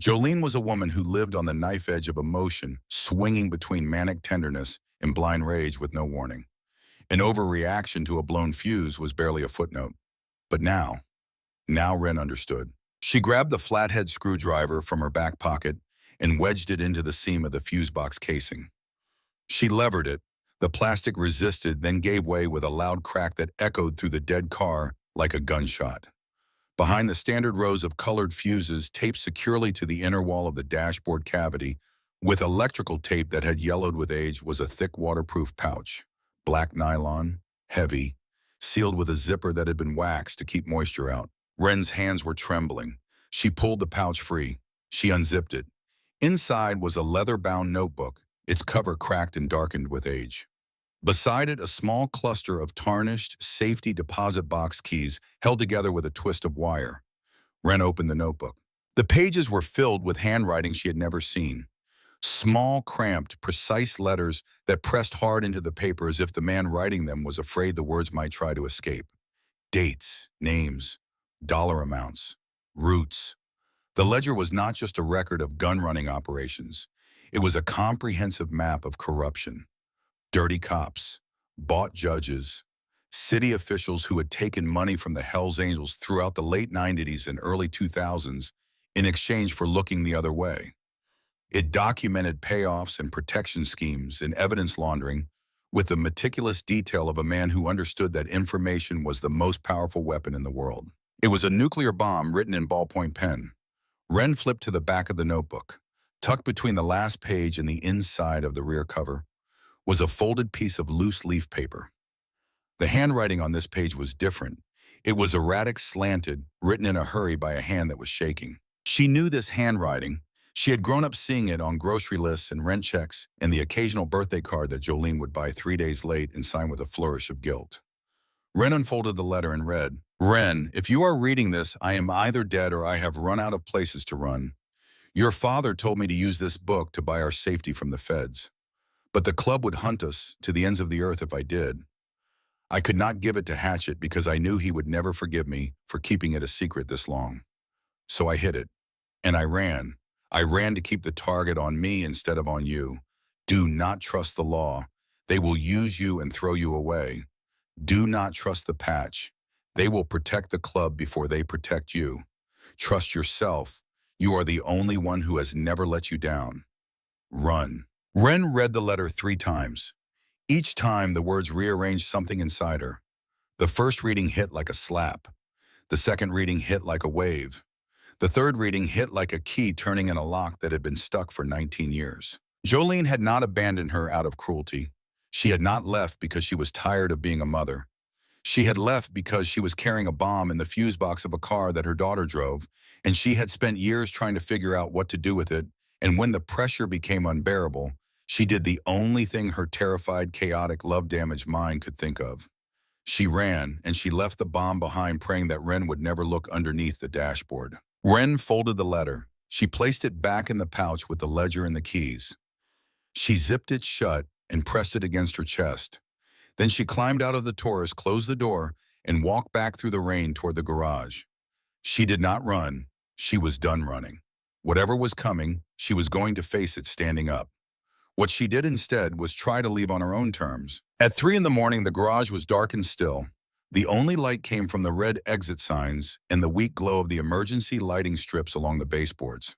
Speaker 1: Jolene was a woman who lived on the knife edge of emotion, swinging between manic tenderness and blind rage with no warning. An overreaction to a blown fuse was barely a footnote. But now Wren understood. She grabbed the flathead screwdriver from her back pocket and wedged it into the seam of the fuse box casing. She levered it. The plastic resisted, then gave way with a loud crack that echoed through the dead car like a gunshot. Behind the standard rows of colored fuses taped securely to the inner wall of the dashboard cavity, with electrical tape that had yellowed with age, was a thick waterproof pouch. Black nylon, heavy, sealed with a zipper that had been waxed to keep moisture out. Wren's hands were trembling. She pulled the pouch free. She unzipped it. Inside was a leather-bound notebook, its cover cracked and darkened with age. Beside it, a small cluster of tarnished safety deposit box keys held together with a twist of wire. Wren opened the notebook. The pages were filled with handwriting she had never seen. Small, cramped, precise letters that pressed hard into the paper as if the man writing them was afraid the words might try to escape. Dates, names, dollar amounts, routes. The ledger was not just a record of gun-running operations. It was a comprehensive map of corruption. Dirty cops, bought judges, city officials who had taken money from the Hells Angels throughout the late 90s and early 2000s in exchange for looking the other way. It documented payoffs and protection schemes and evidence laundering with the meticulous detail of a man who understood that information was the most powerful weapon in the world. It was a nuclear bomb written in ballpoint pen. Wren flipped to the back of the notebook. Tucked between the last page and the inside of the rear cover was a folded piece of loose leaf paper. The handwriting on this page was different. It was erratic, slanted, written in a hurry by a hand that was shaking. She knew this handwriting. She had grown up seeing it on grocery lists and rent checks and the occasional birthday card that Jolene would buy 3 days late and sign with a flourish of guilt. Wren unfolded the letter and read, "Wren, if you are reading this, I am either dead or I have run out of places to run. Your father told me to use this book to buy our safety from the feds. But the club would hunt us to the ends of the earth if I did. I could not give it to Hatchet because I knew he would never forgive me for keeping it a secret this long. So I hid it. And I ran. I ran to keep the target on me instead of on you. Do not trust the law. They will use you and throw you away. Do not trust the patch. They will protect the club before they protect you. Trust yourself. You are the only one who has never let you down. Run." Wren read the letter 3 times. Each time, the words rearranged something inside her. The first reading hit like a slap. The second reading hit like a wave. The third reading hit like a key turning in a lock that had been stuck for 19 years. Jolene had not abandoned her out of cruelty. She had not left because she was tired of being a mother. She had left because she was carrying a bomb in the fuse box of a car that her daughter drove, and she had spent years trying to figure out what to do with it, and when the pressure became unbearable, she did the only thing her terrified, chaotic, love-damaged mind could think of. She ran, and she left the bomb behind, praying that Wren would never look underneath the dashboard. Wren folded the letter. She placed it back in the pouch with the ledger and the keys. She zipped it shut and pressed it against her chest. Then she climbed out of the Taurus, closed the door, and walked back through the rain toward the garage. She did not run. She was done running. Whatever was coming, she was going to face it standing up. What she did instead was try to leave on her own terms. At 3 in the morning, the garage was dark and still. The only light came from the red exit signs and the weak glow of the emergency lighting strips along the baseboards.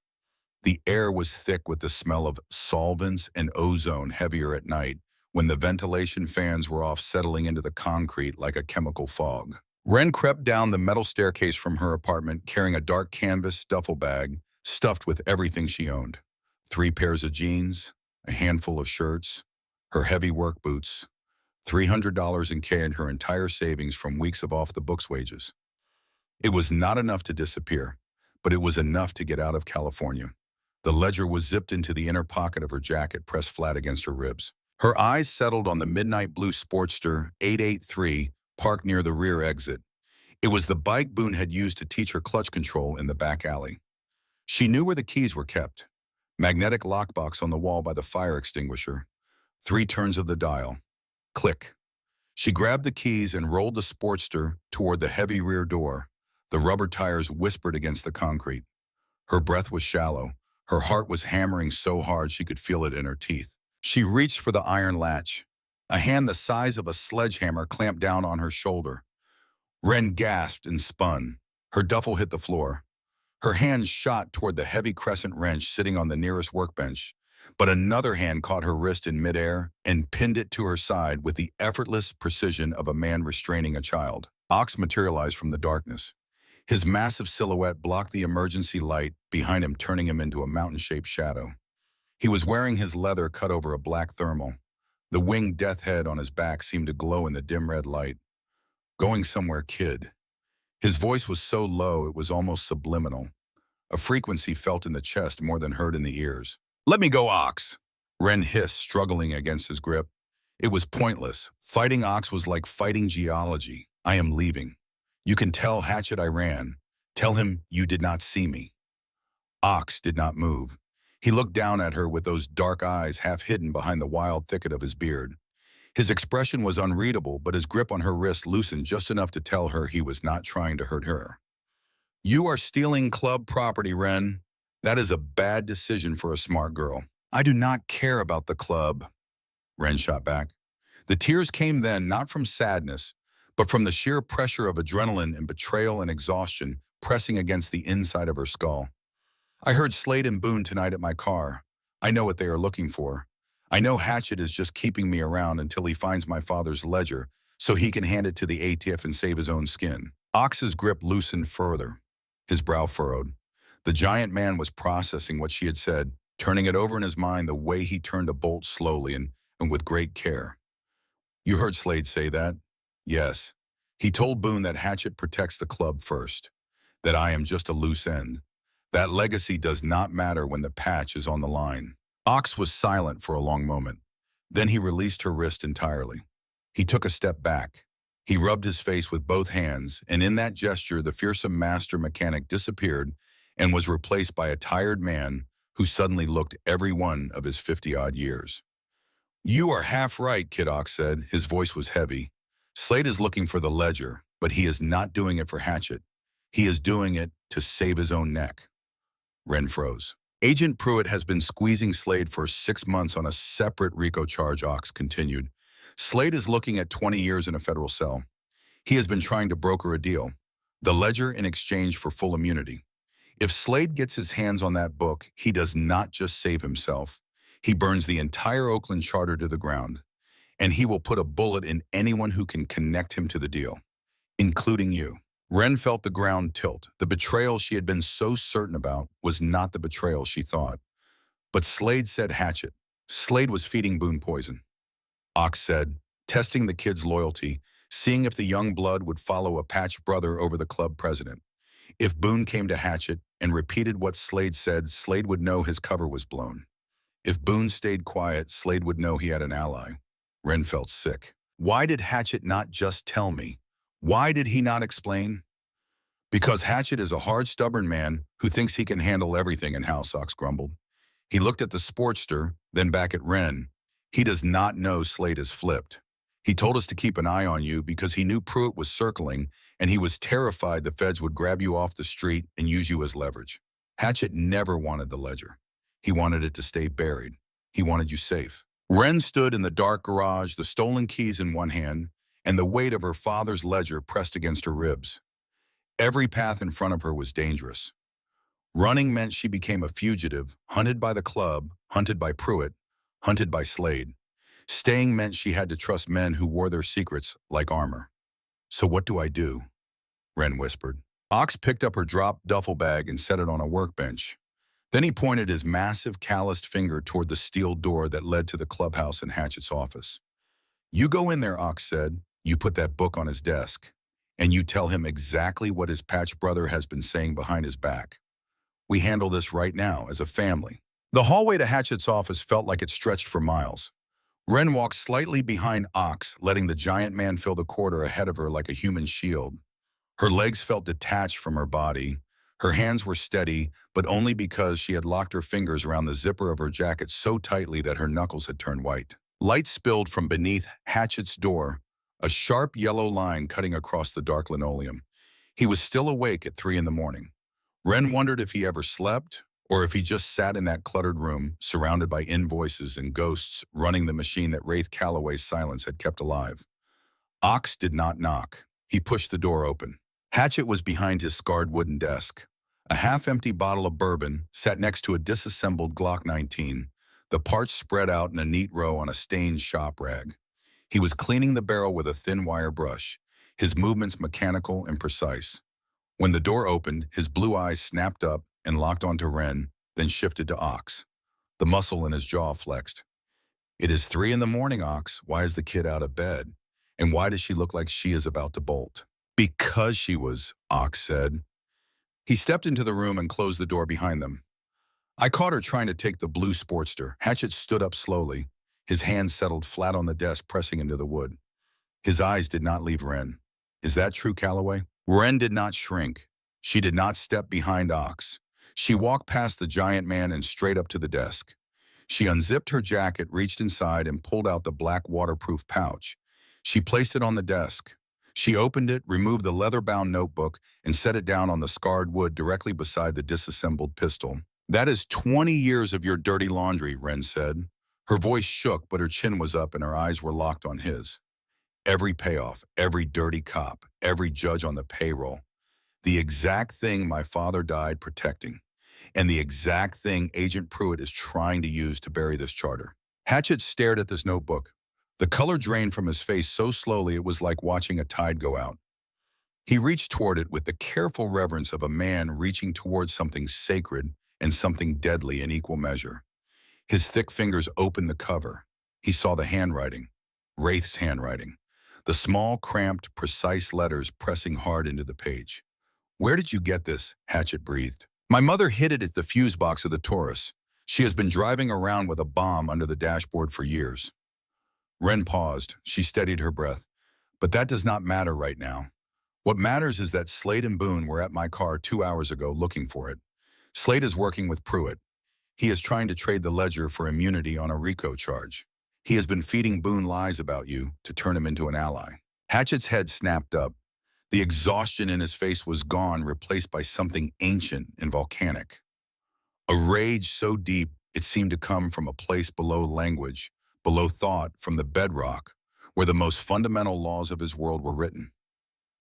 Speaker 1: The air was thick with the smell of solvents and ozone, heavier at night, when the ventilation fans were off, settling into the concrete like a chemical fog. Wren crept down the metal staircase from her apartment carrying a dark canvas duffel bag stuffed with everything she owned. 3 pairs of jeans, a handful of shirts, her heavy work boots, $300 in cash, and her entire savings from weeks of off-the-books wages. It was not enough to disappear, but it was enough to get out of California. The ledger was zipped into the inner pocket of her jacket, pressed flat against her ribs. Her eyes settled on the midnight blue Sportster 883 parked near the rear exit. It was the bike Boone had used to teach her clutch control in the back alley. She knew where the keys were kept. Magnetic lockbox on the wall by the fire extinguisher. 3 turns of the dial. Click. She grabbed the keys and rolled the Sportster toward the heavy rear door. The rubber tires whispered against the concrete. Her breath was shallow. Her heart was hammering so hard she could feel it in her teeth. She reached for the iron latch. A hand the size of a sledgehammer clamped down on her shoulder. Wren gasped and spun. Her duffel hit the floor. Her hand shot toward the heavy crescent wrench sitting on the nearest workbench, but another hand caught her wrist in midair and pinned it to her side with the effortless precision of a man restraining a child. Ox materialized from the darkness. His massive silhouette blocked the emergency light behind him, turning him into a mountain-shaped shadow. He was wearing his leather cut over a black thermal. The winged death head on his back seemed to glow in the dim red light. "Going somewhere, kid." His voice was so low it was almost subliminal, a frequency felt in the chest more than heard in the ears. "Let me go, Ox," Wren hissed, struggling against his grip. It was pointless. Fighting Ox was like fighting geology. "I am leaving. You can tell Hatchet I ran. Tell him you did not see me." Ox did not move. He looked down at her with those dark eyes half hidden behind the wild thicket of his beard. His expression was unreadable, but his grip on her wrist loosened just enough to tell her he was not trying to hurt her. "You are stealing club property, Wren. That is a bad decision for a smart girl." "I do not care about the club," Wren shot back. The tears came then not from sadness, but from the sheer pressure of adrenaline and betrayal and exhaustion pressing against the inside of her skull. "I heard Slade and Boone tonight at my car. I know what they are looking for. I know Hatchet is just keeping me around until he finds my father's ledger so he can hand it to the ATF and save his own skin." Ox's grip loosened further. His brow furrowed. The giant man was processing what she had said, turning it over in his mind the way he turned a bolt slowly and with great care. "You heard Slade say that?" "Yes. He told Boone that Hatchet protects the club first, that I am just a loose end. That legacy does not matter when the patch is on the line." Ox was silent for a long moment. Then he released her wrist entirely. He took a step back. He rubbed his face with both hands, and in that gesture the fearsome master mechanic disappeared and was replaced by a tired man who suddenly looked every one of his 50-odd years. "You are half right," Kid Ox said. His voice was heavy. "Slade is looking for the ledger, but he is not doing it for Hatchet. He is doing it to save his own neck." Wren froze. "Agent Pruitt has been squeezing Slade for 6 months on a separate RICO charge," Ox continued. "Slade is looking at 20 years in a federal cell. He has been trying to broker a deal, the ledger in exchange for full immunity. If Slade gets his hands on that book, he does not just save himself. He burns the entire Oakland charter to the ground, and he will put a bullet in anyone who can connect him to the deal, including you." Wren felt the ground tilt. The betrayal she had been so certain about was not the betrayal she thought. But Slade said Hatchet. Slade was feeding Boone poison. Ox said, testing the kid's loyalty, seeing if the young blood would follow a patched brother over the club president. If Boone came to Hatchet and repeated what Slade said, Slade would know his cover was blown. If Boone stayed quiet, Slade would know he had an ally. Wren felt sick. Why did Hatchet not just tell me? Why did he not explain? "Because Hatchet is a hard, stubborn man who thinks he can handle everything in-house," Ox grumbled. He looked at the Sportster, then back at Wren. He does not know Slade is flipped. He told us to keep an eye on you because he knew Pruitt was circling and he was terrified the feds would grab you off the street and use you as leverage. Hatchet never wanted the ledger. He wanted it to stay buried. He wanted you safe. Wren stood in the dark garage, the stolen keys in one hand, and the weight of her father's ledger pressed against her ribs. Every path in front of her was dangerous. Running meant she became a fugitive, hunted by the club, hunted by Pruitt, hunted by Slade. Staying meant she had to trust men who wore their secrets like armor. So what do I do? Wren whispered. Ox picked up her dropped duffel bag and set it on a workbench. Then he pointed his massive, calloused finger toward the steel door that led to the clubhouse and Hatchet's office. You go in there, Ox said. You put that book on his desk. And you tell him exactly what his patch brother has been saying behind his back. We handle this right now, as a family. The hallway to Hatchet's office felt like it stretched for miles. Wren walked slightly behind Ox, letting the giant man fill the corridor ahead of her like a human shield. Her legs felt detached from her body. Her hands were steady, but only because she had locked her fingers around the zipper of her jacket so tightly that her knuckles had turned white. Light spilled from beneath Hatchet's door, a sharp yellow line cutting across the dark linoleum. He was still awake at 3 in the morning. Wren wondered if he ever slept, or if he just sat in that cluttered room, surrounded by invoices and ghosts running the machine that Wraith Calloway's silence had kept alive. Ox did not knock. He pushed the door open. Hatchet was behind his scarred wooden desk. A half-empty bottle of bourbon sat next to a disassembled Glock 19, the parts spread out in a neat row on a stained shop rag. He was cleaning the barrel with a thin wire brush, his movements mechanical and precise. When the door opened, his blue eyes snapped up and locked onto Wren, then shifted to Ox. The muscle in his jaw flexed. It is 3 in the morning, Ox. Why is the kid out of bed? And why does she look like she is about to bolt? Because she was, Ox said. He stepped into the room and closed the door behind them. I caught her trying to take the blue Sportster. Hatchet stood up slowly. His hands settled flat on the desk, pressing into the wood. His eyes did not leave Wren. Is that true, Calloway? Wren did not shrink. She did not step behind Ox. She walked past the giant man and straight up to the desk. She unzipped her jacket, reached inside, and pulled out the black waterproof pouch. She placed it on the desk. She opened it, removed the leather-bound notebook, and set it down on the scarred wood directly beside the disassembled pistol. That is 20 years of your dirty laundry, Wren said. Her voice shook, but her chin was up and her eyes were locked on his. Every payoff, every dirty cop, every judge on the payroll. The exact thing my father died protecting. And the exact thing Agent Pruitt is trying to use to bury this charter. Hatchet stared at this notebook. The color drained from his face so slowly it was like watching a tide go out. He reached toward it with the careful reverence of a man reaching towards something sacred and something deadly in equal measure. His thick fingers opened the cover. He saw the handwriting, Wraith's handwriting, the small, cramped, precise letters pressing hard into the page. Where did you get this? Hatchet breathed. My mother hid it at the fuse box of the Taurus. She has been driving around with a bomb under the dashboard for years. Wren paused. She steadied her breath. But that does not matter right now. What matters is that Slade and Boone were at my car 2 hours ago looking for it. Slade is working with Pruitt. He is trying to trade the ledger for immunity on a RICO charge. He has been feeding Boone lies about you to turn him into an ally. Hatchet's head snapped up. The exhaustion in his face was gone, replaced by something ancient and volcanic. A rage so deep it seemed to come from a place below language, below thought, from the bedrock, where the most fundamental laws of his world were written.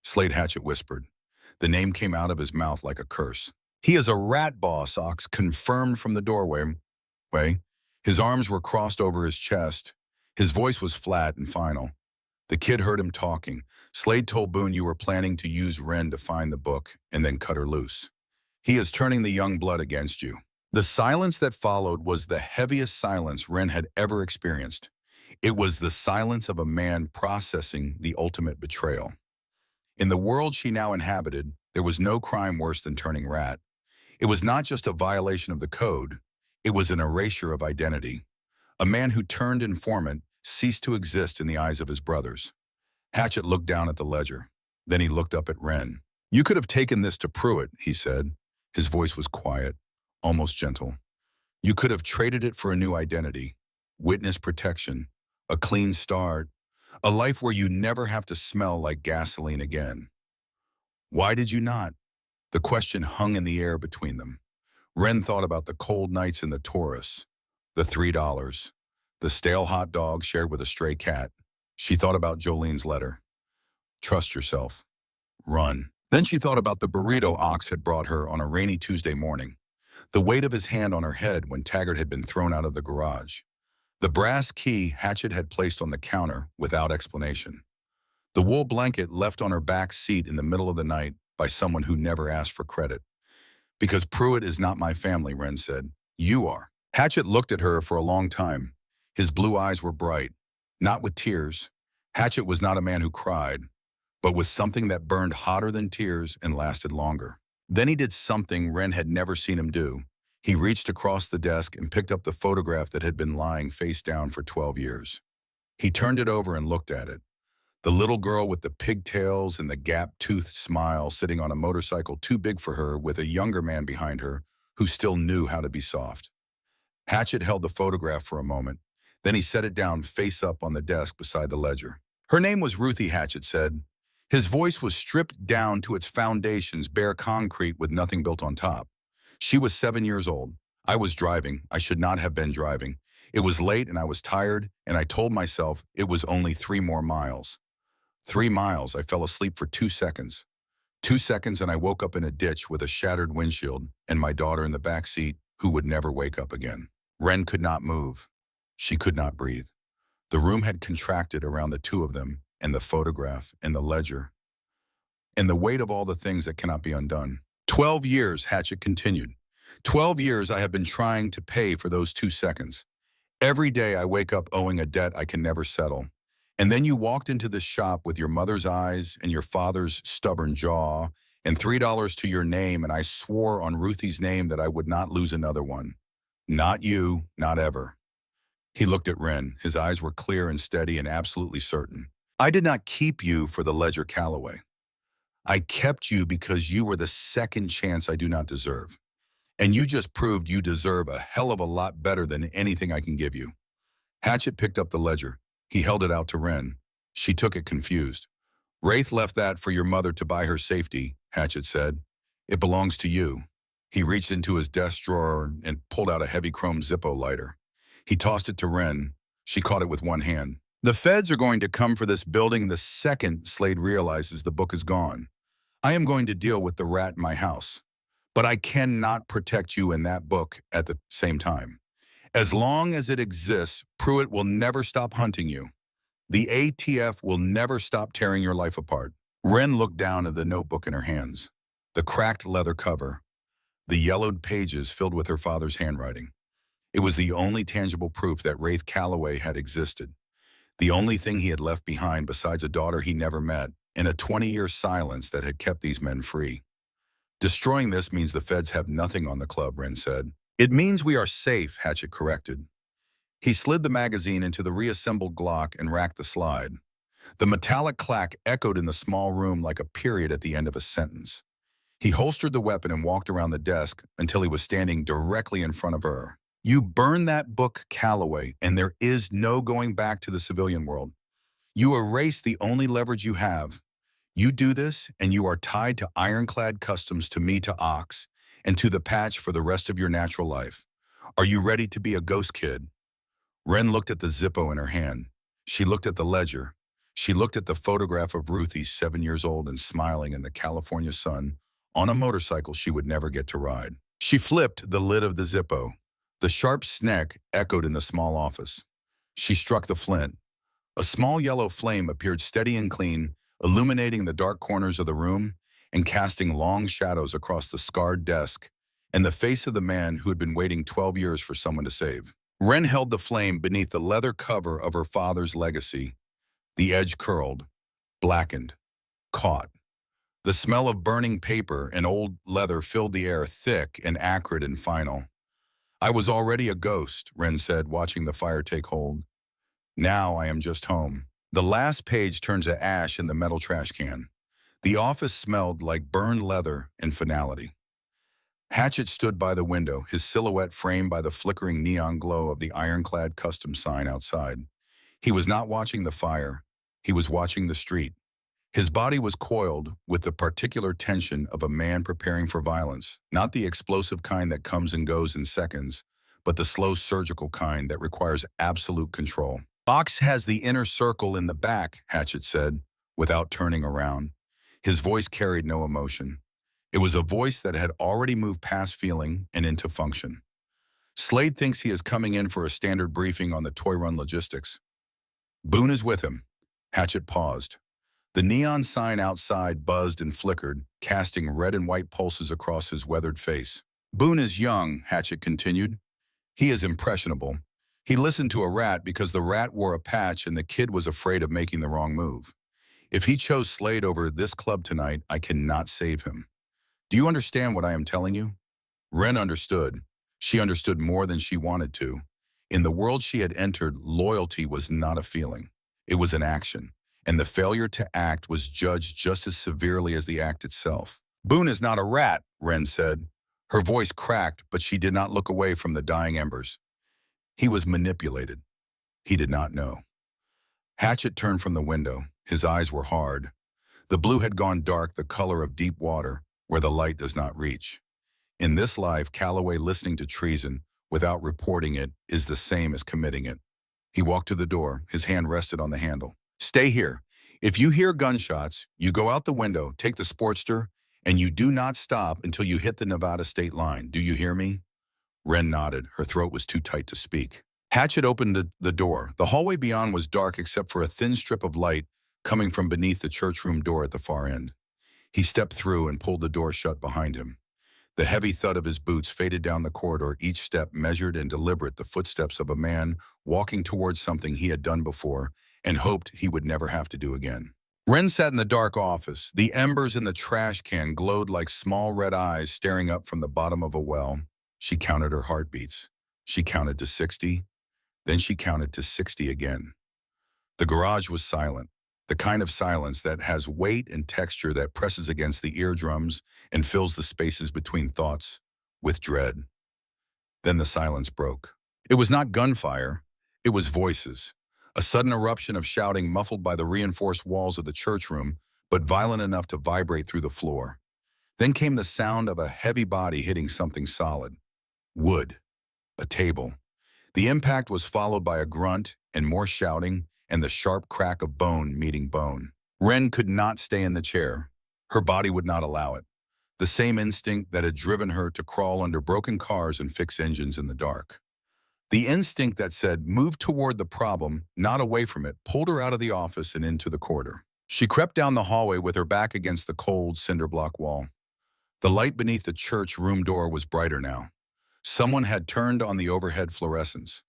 Speaker 1: Slade, Hatchet whispered. The name came out of his mouth like a curse. He is a rat boss, Ox confirmed from the doorway. His arms were crossed over his chest. His voice was flat and final. The kid heard him talking. Slade told Boone you were planning to use Wren to find the book and then cut her loose. He is turning the young blood against you. The silence that followed was the heaviest silence Wren had ever experienced. It was the silence of a man processing the ultimate betrayal. In the world she now inhabited, there was no crime worse than turning rat. It was not just a violation of the code. It was an erasure of identity. A man who turned informant ceased to exist in the eyes of his brothers. Hatchet looked down at the ledger. Then he looked up at Wren. You could have taken this to Pruitt, he said. His voice was quiet, almost gentle. You could have traded it for a new identity, witness protection, a clean start, a life where you never have to smell like gasoline again. Why did you not? The question hung in the air between them. Wren thought about the cold nights in the Taurus, the $3, the stale hot dog shared with a stray cat. She thought about Jolene's letter. Trust yourself. Run. Then she thought about the burrito Ox had brought her on a rainy Tuesday morning, the weight of his hand on her head when Taggart had been thrown out of the garage, the brass key Hatchet had placed on the counter without explanation, the wool blanket left on her back seat in the middle of the night by someone who never asked for credit. Because Pruitt is not my family, Wren said. You are. Hatchet looked at her for a long time. His blue eyes were bright, not with tears. Hatchet was not a man who cried, but with something that burned hotter than tears and lasted longer. Then he did something Wren had never seen him do. He reached across the desk and picked up the photograph that had been lying face down for 12 years. He turned it over and looked at it. The little girl with the pigtails and the gap-toothed smile sitting on a motorcycle too big for her with a younger man behind her who still knew how to be soft. Hatchet held the photograph for a moment. Then he set it down face up on the desk beside the ledger. Her name was Ruthie, Hatchet said. His voice was stripped down to its foundations, bare concrete with nothing built on top. She was 7 years old. I was driving. I should not have been driving. It was late and I was tired, and I told myself it was only 3 more miles. 3 miles. I fell asleep for 2 seconds. 2 seconds and I woke up in a ditch with a shattered windshield and my daughter in the back seat who would never wake up again. Wren could not move. She could not breathe. The room had contracted around the two of them, and the photograph, and the ledger, and the weight of all the things that cannot be undone. 12 years, Hatchet continued. 12 years I have been trying to pay for those 2 seconds. Every day I wake up owing a debt I can never settle. And then you walked into this shop with your mother's eyes and your father's stubborn jaw and $3 to your name, and I swore on Ruthie's name that I would not lose another one. Not you, not ever. He looked at Wren. His eyes were clear and steady and absolutely certain. I did not keep you for the ledger Calloway. I kept you because you were the second chance I do not deserve. And you just proved you deserve a hell of a lot better than anything I can give you. Hatchet picked up the ledger. He held it out to Wren. She took it confused. Wraith left that for your mother to buy her safety, Hatchet said. It belongs to you. He reached into his desk drawer and pulled out a heavy chrome Zippo lighter. He tossed it to Wren. She caught it with one hand. The feds are going to come for this building the second Slade realizes the book is gone. I am going to deal with the rat in my house. But I cannot protect you in that book at the same time. As long as it exists, Pruitt will never stop hunting you. The ATF will never stop tearing your life apart. Wren looked down at the notebook in her hands. The cracked leather cover. The yellowed pages filled with her father's handwriting. It was the only tangible proof that Wraith Calloway had existed. The only thing he had left behind besides a daughter he never met and a 20-year silence that had kept these men free. Destroying this means the feds have nothing on the club, Wren said. It means we are safe, Hatchet corrected. He slid the magazine into the reassembled Glock and racked the slide. The metallic clack echoed in the small room like a period at the end of a sentence. He holstered the weapon and walked around the desk until he was standing directly in front of her. You burned that book, Calloway, and there is no going back to the civilian world. You erase the only leverage you have. You do this, and you are tied to ironclad customs to me, to Ox, and to the patch for the rest of your natural life. Are you ready to be a ghost kid? Wren looked at the Zippo in her hand. She looked at the ledger. She looked at the photograph of Ruthie, 7 years old and smiling in the California sun, on a motorcycle she would never get to ride. She flipped the lid of the Zippo. The sharp sneck echoed in the small office. She struck the flint. A small yellow flame appeared steady and clean, illuminating the dark corners of the room and casting long shadows across the scarred desk and the face of the man who had been waiting 12 years for someone to save. Wren held the flame beneath the leather cover of her father's legacy. The edge curled, blackened, caught. The smell of burning paper and old leather filled the air, thick and acrid and final. I was already a ghost, Wren said, watching the fire take hold. Now I am just home. The last page turned to ash in the metal trash can. The office smelled like burned leather and finality. Hatchet stood by the window, his silhouette framed by the flickering neon glow of the ironclad custom sign outside. He was not watching the fire. He was watching the street. His body was coiled with the particular tension of a man preparing for violence, not the explosive kind that comes and goes in seconds, but the slow surgical kind that requires absolute control. Ox has the inner circle in the back, Hatchet said, without turning around. His voice carried no emotion. It was a voice that had already moved past feeling and into function. Slade thinks he is coming in for a standard briefing on the toy run logistics. Boone is with him. Hatchet paused. The neon sign outside buzzed and flickered, casting red and white pulses across his weathered face. Boone is young, Hatchet continued. He is impressionable. He listened to a rat because the rat wore a patch and the kid was afraid of making the wrong move. If he chose Slade over this club tonight, I cannot save him. Do you understand what I am telling you? Wren understood. She understood more than she wanted to. In the world she had entered, loyalty was not a feeling. It was an action, and the failure to act was judged just as severely as the act itself. Boone is not a rat, Wren said. Her voice cracked, but she did not look away from the dying embers. He was manipulated. He did not know. Hatchet turned from the window. His eyes were hard. The blue had gone dark, the color of deep water, where the light does not reach. In this life, Calloway listening to treason without reporting it is the same as committing it. He walked to the door. His hand rested on the handle. Stay here. If you hear gunshots, you go out the window, take the Sportster, and you do not stop until you hit the Nevada state line. Do you hear me? Wren nodded. Her throat was too tight to speak. Hatchet opened the door. The hallway beyond was dark except for a thin strip of light coming from beneath the churchroom door at the far end. He stepped through and pulled the door shut behind him. The heavy thud of his boots faded down the corridor, each step measured and deliberate, the footsteps of a man walking towards something he had done before and hoped he would never have to do again. Wren sat in the dark office. The embers in the trash can glowed like small red eyes staring up from the bottom of a well. She counted her heartbeats. She counted to 60. Then she counted to 60 again. The garage was silent, the kind of silence that has weight and texture that presses against the eardrums and fills the spaces between thoughts with dread. Then the silence broke. It was not gunfire, it was voices. A sudden eruption of shouting muffled by the reinforced walls of the church room, but violent enough to vibrate through the floor. Then came the sound of a heavy body hitting something solid. Wood. A table. The impact was followed by a grunt and more shouting and the sharp crack of bone meeting bone. Wren could not stay in the chair. Her body would not allow it. The same instinct that had driven her to crawl under broken cars and fix engines in the dark. The instinct that said, move toward the problem, not away from it, pulled her out of the office and into the corridor. She crept down the hallway with her back against the cold cinder block wall. The light beneath the church room door was brighter now. Someone had turned on the overhead fluorescence.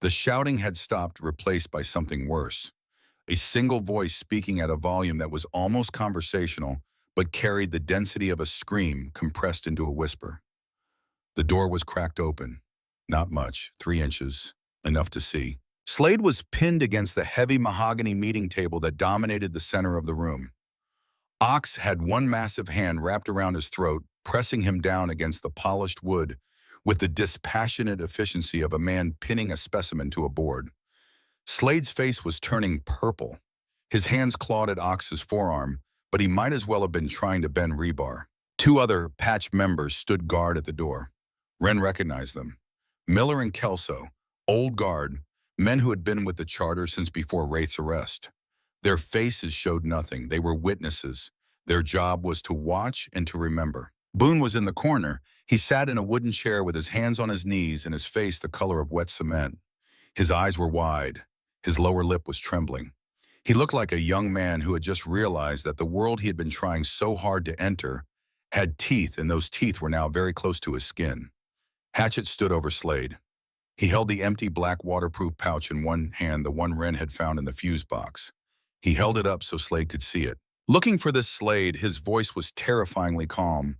Speaker 1: The shouting had stopped, replaced by something worse. A single voice speaking at a volume that was almost conversational, but carried the density of a scream compressed into a whisper. The door was cracked open. Not much, 3 inches, enough to see. Slade was pinned against the heavy mahogany meeting table that dominated the center of the room. Ox had one massive hand wrapped around his throat, pressing him down against the polished wood with the dispassionate efficiency of a man pinning a specimen to a board. Slade's face was turning purple. His hands clawed at Ox's forearm, but he might as well have been trying to bend rebar. 2 other patch members stood guard at the door. Wren recognized them. Miller and Kelso, old guard, men who had been with the charter since before Wraith's arrest. Their faces showed nothing. They were witnesses. Their job was to watch and to remember. Boone was in the corner. He sat in a wooden chair with his hands on his knees and his face the color of wet cement. His eyes were wide. His lower lip was trembling. He looked like a young man who had just realized that the world he had been trying so hard to enter had teeth, and those teeth were now very close to his skin. Hatchet stood over Slade. He held the empty black waterproof pouch in one hand, the one Wren had found in the fuse box. He held it up so Slade could see it. Looking for this Slade, his voice was terrifyingly calm.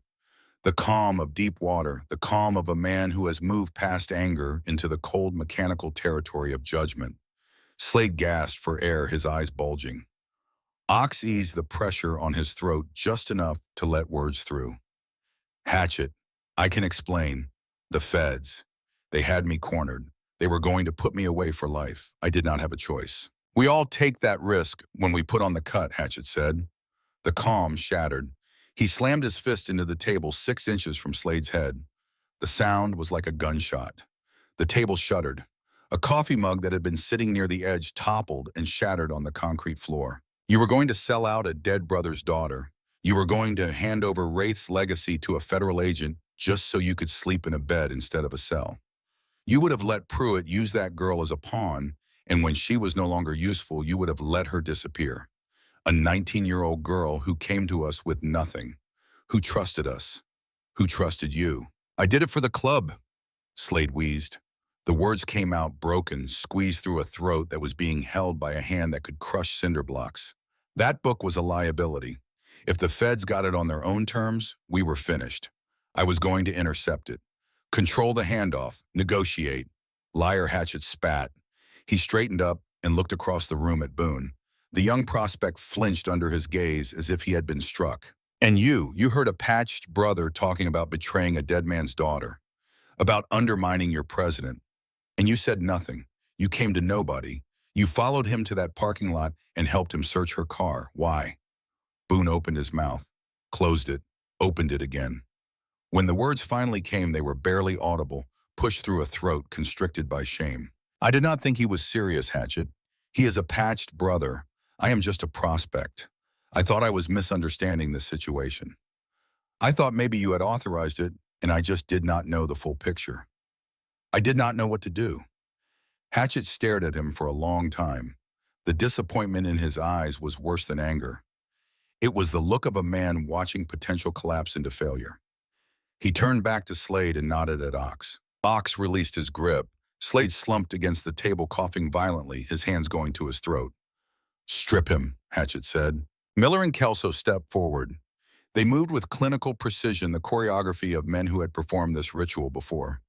Speaker 1: The calm of deep water, the calm of a man who has moved past anger into the cold mechanical territory of judgment. Slade gasped for air, his eyes bulging. Ox eased the pressure on his throat just enough to let words through. Hatchet, I can explain. The feds. They had me cornered. They were going to put me away for life. I did not have a choice. We all take that risk when we put on the cut, Hatchet said. The calm shattered. He slammed his fist into the table 6 inches from Slade's head. The sound was like a gunshot. The table shuddered. A coffee mug that had been sitting near the edge toppled and shattered on the concrete floor. You were going to sell out a dead brother's daughter. You were going to hand over Wraith's legacy to a federal agent just so you could sleep in a bed instead of a cell. You would have let Pruitt use that girl as a pawn, and when she was no longer useful, you would have let her disappear. A 19-year-old girl who came to us with nothing, who trusted us, who trusted you. I did it for the club, Slade wheezed. The words came out broken, squeezed through a throat that was being held by a hand that could crush cinder blocks. That book was a liability. If the feds got it on their own terms, we were finished. I was going to intercept it. Control the handoff, negotiate. Liar Hatchet spat. He straightened up and looked across the room at Boone. The young prospect flinched under his gaze as if he had been struck. And you heard a patched brother talking about betraying a dead man's daughter, about undermining your president. And you said nothing. You came to nobody. You followed him to that parking lot and helped him search her car. Why? Boone opened his mouth, closed it, opened it again. When the words finally came, they were barely audible, pushed through a throat constricted by shame. I did not think he was serious, Hatchet. He is a patched brother. I am just a prospect. I thought I was misunderstanding this situation. I thought maybe you had authorized it, and I just did not know the full picture. I did not know what to do. Hatchet stared at him for a long time. The disappointment in his eyes was worse than anger. It was the look of a man watching potential collapse into failure. He turned back to Slade and nodded at Ox. Ox released his grip. Slade slumped against the table, coughing violently, his hands going to his throat. Strip him, Hatchet said. Miller and Kelso stepped forward. They moved with clinical precision, the choreography of men who had performed this ritual before.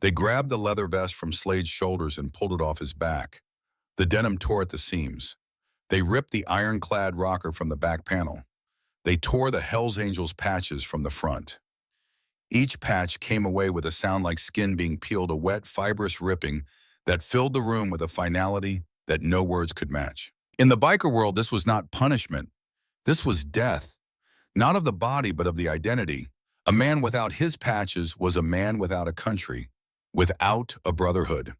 Speaker 1: They grabbed the leather vest from Slade's shoulders and pulled it off his back. The denim tore at the seams. They ripped the ironclad rocker from the back panel. They tore the Hells Angels patches from the front. Each patch came away with a sound like skin being peeled, a wet, fibrous ripping that filled the room with a finality that no words could match. In the biker world, this was not punishment. This was death. Not of the body, but of the identity. A man without his patches was a man without a country, without a brotherhood,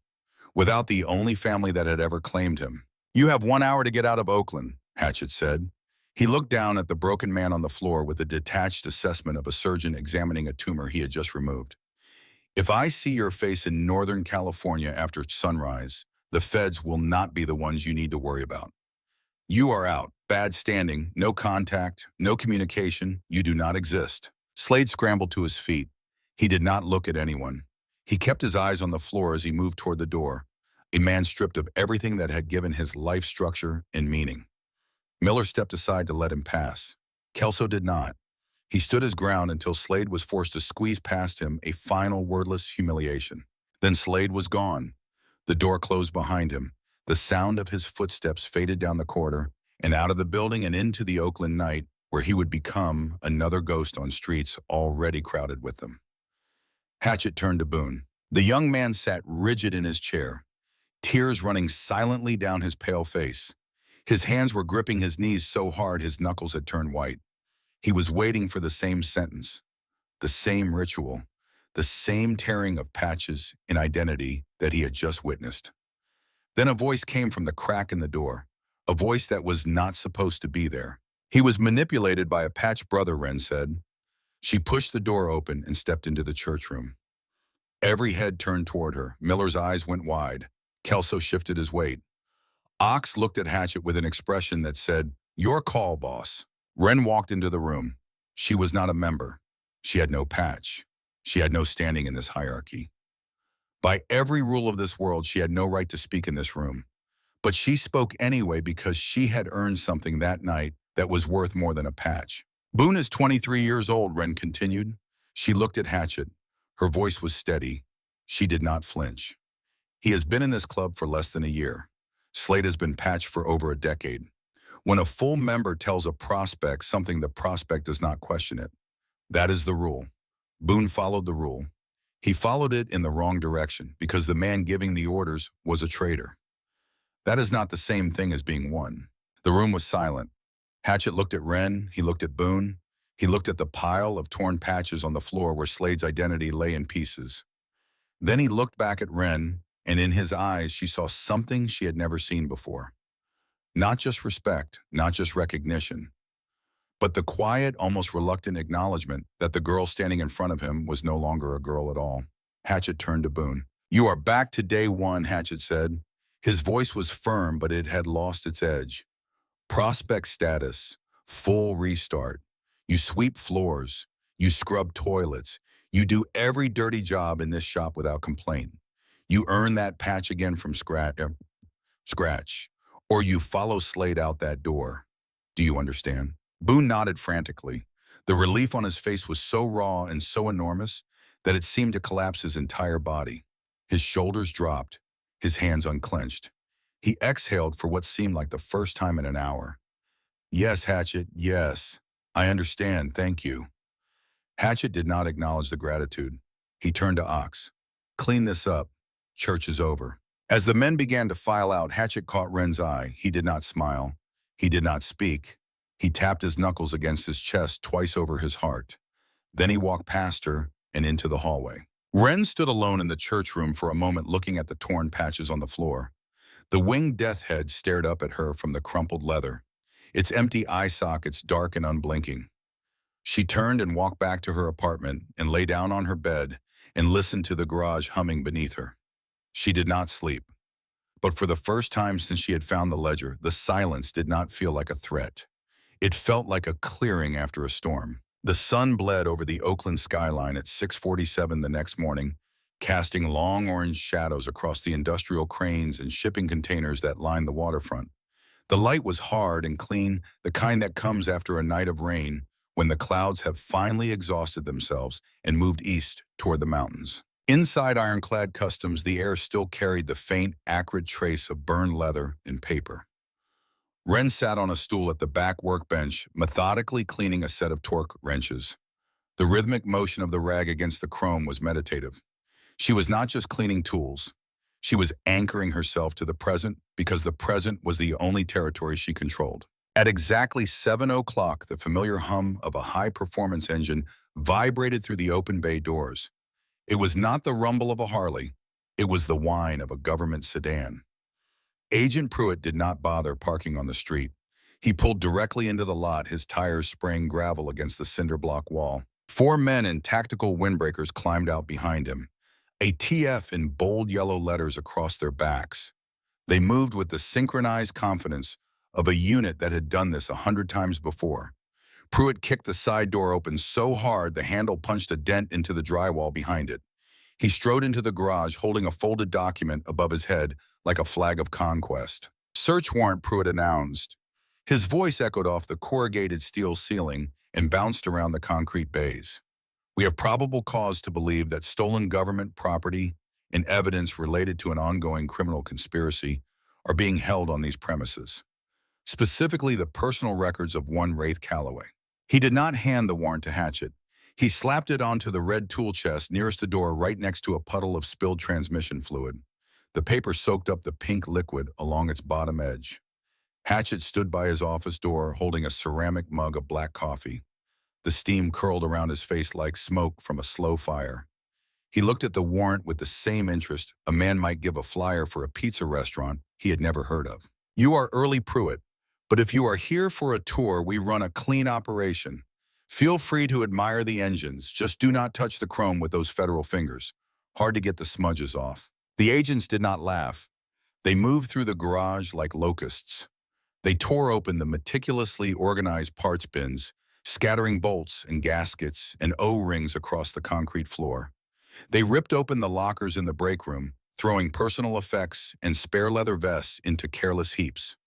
Speaker 1: without the only family that had ever claimed him. You have 1 hour to get out of Oakland, Hatchet said. He looked down at the broken man on the floor with a detached assessment of a surgeon examining a tumor he had just removed. If I see your face in Northern California after sunrise, the feds will not be the ones you need to worry about. You are out. Bad standing, no contact, no communication. You do not exist. Slade scrambled to his feet. He did not look at anyone. He kept his eyes on the floor as he moved toward the door, a man stripped of everything that had given his life structure and meaning. Miller stepped aside to let him pass. Kelso did not. He stood his ground until Slade was forced to squeeze past him, a final wordless humiliation. Then Slade was gone. The door closed behind him. The sound of his footsteps faded down the corridor and out of the building and into the Oakland night, where he would become another ghost on streets already crowded with them. Hatchet turned to Boone. The young man sat rigid in his chair, tears running silently down his pale face. His hands were gripping his knees so hard his knuckles had turned white. He was waiting for the same sentence, the same ritual, the same tearing of patches in identity that he had just witnessed. Then a voice came from the crack in the door, a voice that was not supposed to be there. He was manipulated by a patched brother, Wren said. She pushed the door open and stepped into the church room. Every head turned toward her. Miller's eyes went wide. Kelso shifted his weight. Ox looked at Hatchet with an expression that said, "Your call, boss." Wren walked into the room. She was not a member. She had no patch. She had no standing in this hierarchy. By every rule of this world, she had no right to speak in this room. But she spoke anyway because she had earned something that night that was worth more than a patch. Boone is 23 years old, Wren continued. She looked at Hatchet. Her voice was steady. She did not flinch. He has been in this club for less than a year. Slade has been patched for over a decade. When a full member tells a prospect something, the prospect does not question it. That is the rule. Boone followed the rule. He followed it in the wrong direction because the man giving the orders was a traitor. That is not the same thing as being one. The room was silent. Hatchet looked at Wren, he looked at Boone, he looked at the pile of torn patches on the floor where Slade's identity lay in pieces. Then he looked back at Wren, and in his eyes she saw something she had never seen before. Not just respect, not just recognition, but the quiet, almost reluctant acknowledgement that the girl standing in front of him was no longer a girl at all. Hatchet turned to Boone. "You are back to day one," Hatchet said. His voice was firm, but it had lost its edge. "Prospect status, full restart. You sweep floors, you scrub toilets, you do every dirty job in this shop without complaint. You earn that patch again from scratch, or you follow Slade out that door. Do you understand?" Boone nodded frantically. The relief on his face was so raw and so enormous that it seemed to collapse his entire body. His shoulders dropped, his hands unclenched. He exhaled for what seemed like the first time in an hour. "Yes, Hatchet, yes. I understand, thank you." Hatchet did not acknowledge the gratitude. He turned to Ox. "Clean this up. Church is over." As the men began to file out, Hatchet caught Wren's eye. He did not smile. He did not speak. He tapped his knuckles against his chest twice over his heart. Then he walked past her and into the hallway. Wren stood alone in the church room for a moment, looking at the torn patches on the floor. The winged death head stared up at her from the crumpled leather, its empty eye sockets dark and unblinking. She turned and walked back to her apartment and lay down on her bed and listened to the garage humming beneath her. She did not sleep. But for the first time since she had found the ledger, the silence did not feel like a threat. It felt like a clearing after a storm. The sun bled over the Oakland skyline at 6:47 the next morning, casting long orange shadows across the industrial cranes and shipping containers that lined the waterfront. The light was hard and clean, the kind that comes after a night of rain when the clouds have finally exhausted themselves and moved east toward the mountains. Inside Ironclad Customs, the air still carried the faint, acrid trace of burned leather and paper. Wren sat on a stool at the back workbench, methodically cleaning a set of torque wrenches. The rhythmic motion of the rag against the chrome was meditative. She was not just cleaning tools. She was anchoring herself to the present because the present was the only territory she controlled. At exactly 7 o'clock, the familiar hum of a high-performance engine vibrated through the open bay doors. It was not the rumble of a Harley. It was the whine of a government sedan. Agent Pruitt did not bother parking on the street. He pulled directly into the lot, his tires spraying gravel against the cinder block wall. 4 men in tactical windbreakers climbed out behind him, a TF in bold yellow letters across their backs. They moved with the synchronized confidence of a unit that had done this 100 times before. Pruitt kicked the side door open so hard the handle punched a dent into the drywall behind it. He strode into the garage, holding a folded document above his head like a flag of conquest. "Search warrant," Pruitt announced. His voice echoed off the corrugated steel ceiling and bounced around the concrete bays. "We have probable cause to believe that stolen government property and evidence related to an ongoing criminal conspiracy are being held on these premises, specifically the personal records of one Wraith Calloway." He did not hand the warrant to Hatchet. He slapped it onto the red tool chest nearest the door, right next to a puddle of spilled transmission fluid. The paper soaked up the pink liquid along its bottom edge. Hatchet stood by his office door, holding a ceramic mug of black coffee. The steam curled around his face like smoke from a slow fire. He looked at the warrant with the same interest a man might give a flyer for a pizza restaurant he had never heard of. "You are early, Pruitt, but if you are here for a tour, we run a clean operation. Feel free to admire the engines, just do not touch the chrome with those federal fingers. Hard to get the smudges off." The agents did not laugh. They moved through the garage like locusts. They tore open the meticulously organized parts bins, scattering bolts and gaskets and O-rings across the concrete floor. They ripped open the lockers in the break room, throwing personal effects and spare leather vests into careless heaps.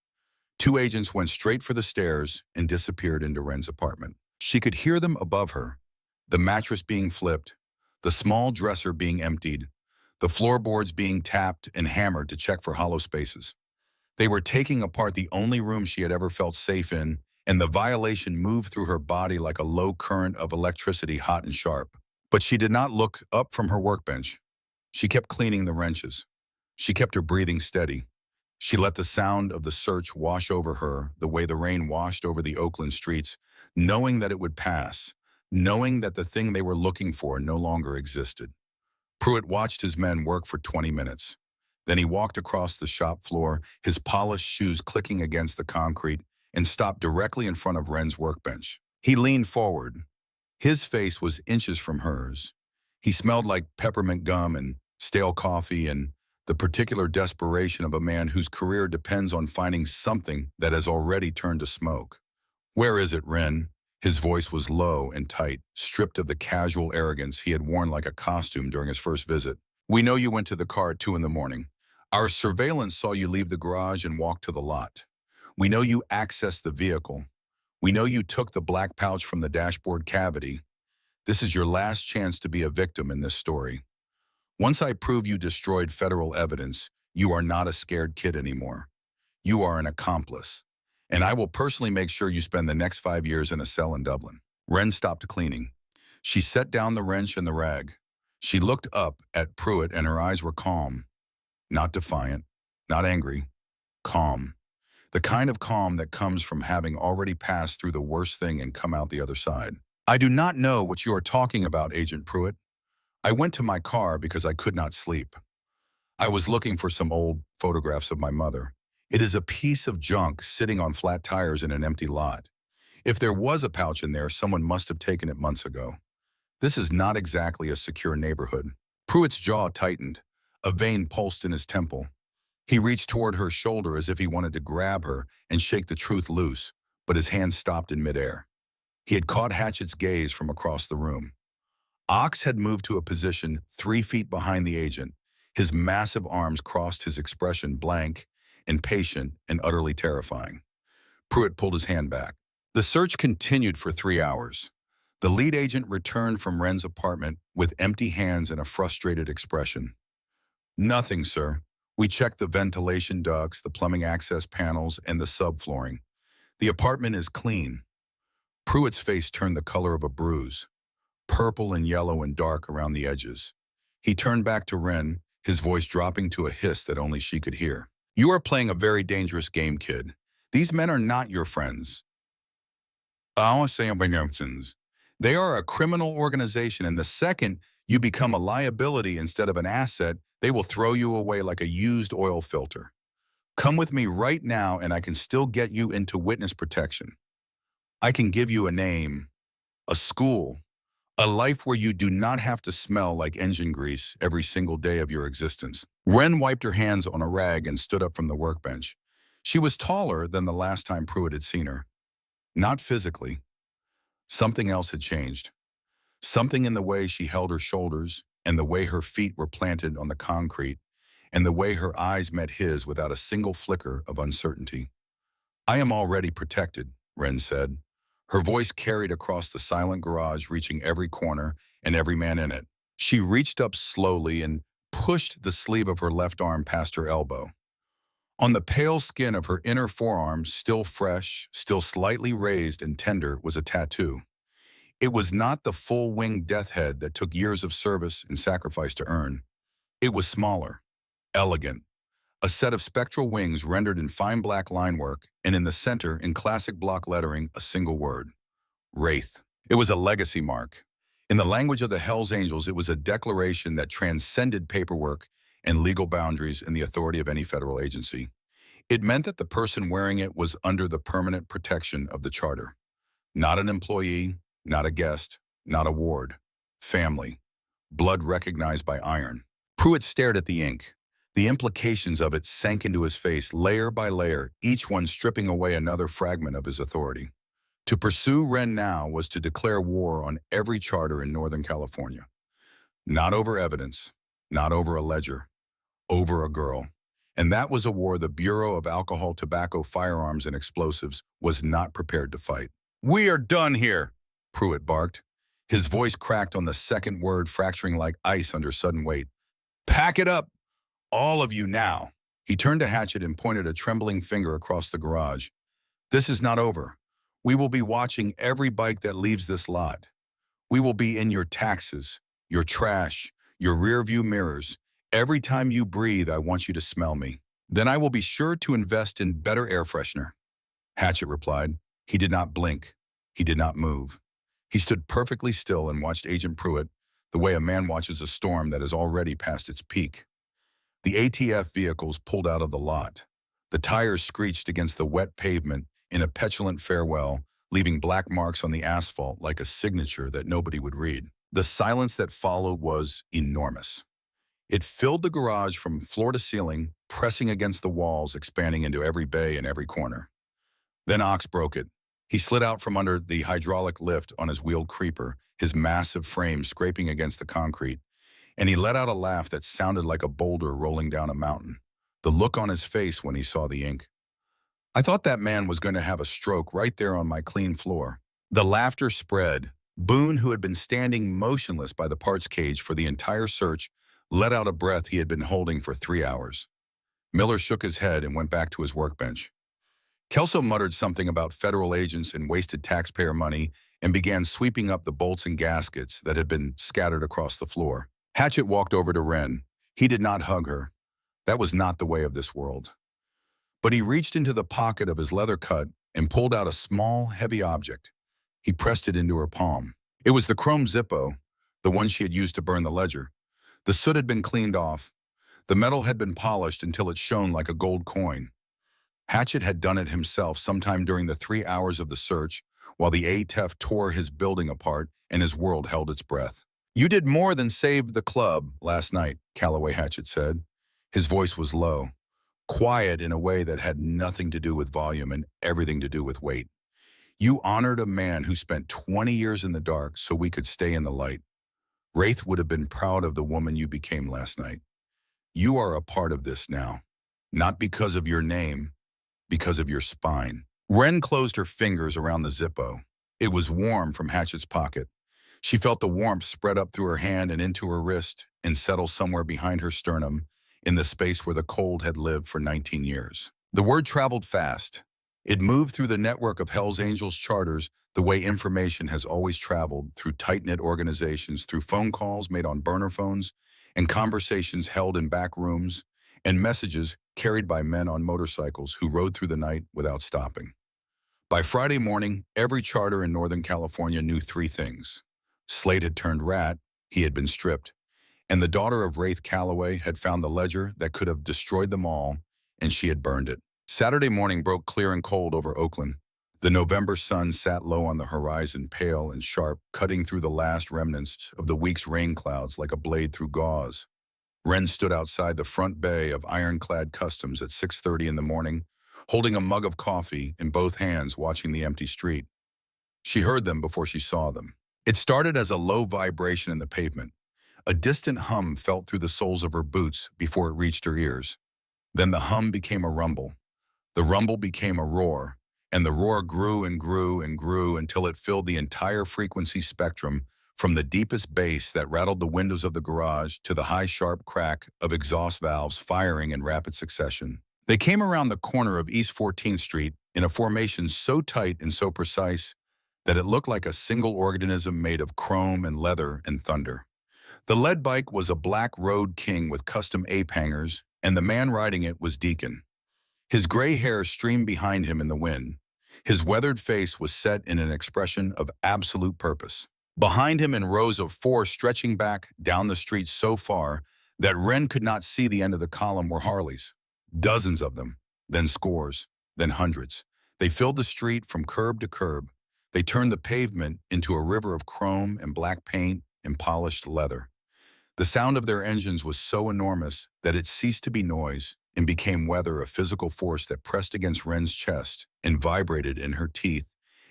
Speaker 1: 2 agents went straight for the stairs and disappeared into Wren's apartment. She could hear them above her, the mattress being flipped, the small dresser being emptied, the floorboards being tapped and hammered to check for hollow spaces. They were taking apart the only room she had ever felt safe in, and the violation moved through her body like a low current of electricity, hot and sharp. But she did not look up from her workbench. She kept cleaning the wrenches. She kept her breathing steady. She let the sound of the search wash over her the way the rain washed over the Oakland streets, knowing that it would pass, knowing that the thing they were looking for no longer existed. Pruitt watched his men work for 20 minutes. Then he walked across the shop floor, his polished shoes clicking against the concrete, and stopped directly in front of Wren's workbench. He leaned forward. His face was inches from hers. He smelled like peppermint gum and stale coffee and the particular desperation of a man whose career depends on finding something that has already turned to smoke. "Where is it, Wren?" His voice was low and tight, stripped of the casual arrogance he had worn like a costume during his first visit. "We know you went to the car at 2 in the morning. Our surveillance saw you leave the garage and walk to the lot. We know you accessed the vehicle. We know you took the black pouch from the dashboard cavity. This is your last chance to be a victim in this story. Once I prove you destroyed federal evidence, you are not a scared kid anymore. You are an accomplice. And I will personally make sure you spend the next 5 years in a cell in Dublin." Wren stopped cleaning. She set down the wrench and the rag. She looked up at Pruitt and her eyes were calm. Not defiant, not angry, calm. The kind of calm that comes from having already passed through the worst thing and come out the other side. "I do not know what you are talking about, Agent Pruitt. I went to my car because I could not sleep. I was looking for some old photographs of my mother. It is a piece of junk sitting on flat tires in an empty lot. If there was a pouch in there, someone must have taken it months ago. This is not exactly a secure neighborhood." Pruitt's jaw tightened. A vein pulsed in his temple. He reached toward her shoulder as if he wanted to grab her and shake the truth loose, but his hand stopped in midair. He had caught Hatchett's gaze from across the room. Ox had moved to a position 3 feet behind the agent. His massive arms crossed, his expression blank, impatient, and utterly terrifying. Pruitt pulled his hand back. The search continued for 3 hours. The lead agent returned from Wren's apartment with empty hands and a frustrated expression. "Nothing, sir. We checked the ventilation ducts, the plumbing access panels, and the subflooring. The apartment is clean." Pruitt's face turned the color of a bruise, purple and yellow and dark around the edges. He turned back to Wren, his voice dropping to a hiss that only she could hear. "You are playing a very dangerous game, kid. These men are not your friends. They are a criminal organization, and the second you become a liability instead of an asset, they will throw you away like a used oil filter. Come with me right now and I can still get you into witness protection. I can give you a name, a school, a life where you do not have to smell like engine grease every single day of your existence." Wren wiped her hands on a rag and stood up from the workbench. She was taller than the last time Pruitt had seen her. Not physically. Something else had changed. Something in the way she held her shoulders, and the way her feet were planted on the concrete, and the way her eyes met his without a single flicker of uncertainty. "I am already protected," Wren said. Her voice carried across the silent garage, reaching every corner and every man in it. She reached up slowly and pushed the sleeve of her left arm past her elbow. On the pale skin of her inner forearm, still fresh, still slightly raised and tender, was a tattoo. It was not the full-winged death head that took years of service and sacrifice to earn. It was smaller, elegant, a set of spectral wings rendered in fine black linework, and in the center, in classic block lettering, a single word: Wraith. It was a legacy mark. In the language of the Hells Angels, it was a declaration that transcended paperwork and legal boundaries and the authority of any federal agency. It meant that the person wearing it was under the permanent protection of the charter. Not an employee, not a guest, not a ward. Family. Blood recognized by iron. Pruitt stared at the ink. The implications of it sank into his face layer by layer, each one stripping away another fragment of his authority. To pursue Wren now was to declare war on every charter in Northern California. Not over evidence, not over a ledger, over a girl. And that was a war the Bureau of Alcohol, Tobacco, Firearms, and Explosives was not prepared to fight. "We are done here," Pruitt barked. His voice cracked on the second word, fracturing like ice under sudden weight. "Pack it up, all of you now." He turned to Hatchett and pointed a trembling finger across the garage. "This is not over. We will be watching every bike that leaves this lot. We will be in your taxes, your trash, your rearview mirrors. Every time you breathe, I want you to smell me. Then I will be sure to invest in better air freshener." Hatchet replied. He did not blink. He did not move. He stood perfectly still and watched Agent Pruitt the way a man watches a storm that is already past its peak. The ATF vehicles pulled out of the lot. The tires screeched against the wet pavement in a petulant farewell, leaving black marks on the asphalt like a signature that nobody would read. The silence that followed was enormous. It filled the garage from floor to ceiling, pressing against the walls, expanding into every bay and every corner. Then Ox broke it. He slid out from under the hydraulic lift on his wheeled creeper, his massive frame scraping against the concrete, and he let out a laugh that sounded like a boulder rolling down a mountain. The look on his face when he saw the ink. "I thought that man was going to have a stroke right there on my clean floor." The laughter spread. Boone, who had been standing motionless by the parts cage for the entire search, let out a breath he had been holding for 3 hours. Miller shook his head and went back to his workbench. Kelso muttered something about federal agents and wasted taxpayer money and began sweeping up the bolts and gaskets that had been scattered across the floor. Hatchet walked over to Wren. He did not hug her. That was not the way of this world. But he reached into the pocket of his leather cut and pulled out a small, heavy object. He pressed it into her palm. It was the chrome Zippo, the one she had used to burn the ledger. The soot had been cleaned off. The metal had been polished until it shone like a gold coin. Hatchet had done it himself sometime during the 3 hours of the search, while the ATF tore his building apart and his world held its breath. "You did more than save the club last night," Calloway Hatchet said. His voice was low, quiet in a way that had nothing to do with volume and everything to do with weight. "You honored a man who spent 20 years in the dark so we could stay in the light. Wraith would have been proud of the woman you became last night. You are a part of this now, not because of your name, because of your spine." Wren closed her fingers around the Zippo. It was warm from Hatchet's pocket. She felt the warmth spread up through her hand and into her wrist and settle somewhere behind her sternum in the space where the cold had lived for 19 years. The word traveled fast. It moved through the network of Hell's Angels charters the way information has always traveled, through tight-knit organizations, through phone calls made on burner phones, and conversations held in back rooms, and messages carried by men on motorcycles who rode through the night without stopping. By Friday morning, every charter in Northern California knew 3 things. Slade had turned rat, he had been stripped, and the daughter of Wraith Calloway had found the ledger that could have destroyed them all, and she had burned it. Saturday morning broke clear and cold over Oakland. The November sun sat low on the horizon, pale and sharp, cutting through the last remnants of the week's rain clouds like a blade through gauze. Wren stood outside the front bay of Ironclad Customs at 6:30 in the morning, holding a mug of coffee in both hands, watching the empty street. She heard them before she saw them. It started as a low vibration in the pavement. A distant hum felt through the soles of her boots before it reached her ears. Then the hum became a rumble. The rumble became a roar, and the roar grew and grew and grew until it filled the entire frequency spectrum, from the deepest bass that rattled the windows of the garage to the high, sharp crack of exhaust valves firing in rapid succession. They came around the corner of East 14th Street in a formation so tight and so precise that it looked like a single organism made of chrome and leather and thunder. The lead bike was a black Road King with custom ape hangers, and the man riding it was Deacon. His gray hair streamed behind him in the wind. His weathered face was set in an expression of absolute purpose. Behind him, in rows of 4 stretching back down the street so far that Wren could not see the end of the column, were Harleys. Dozens of them, then scores, then hundreds. They filled the street from curb to curb. They turned the pavement into a river of chrome and black paint and polished leather. The sound of their engines was so enormous that it ceased to be noise and became weather, a physical force that pressed against Wren's chest and vibrated in her teeth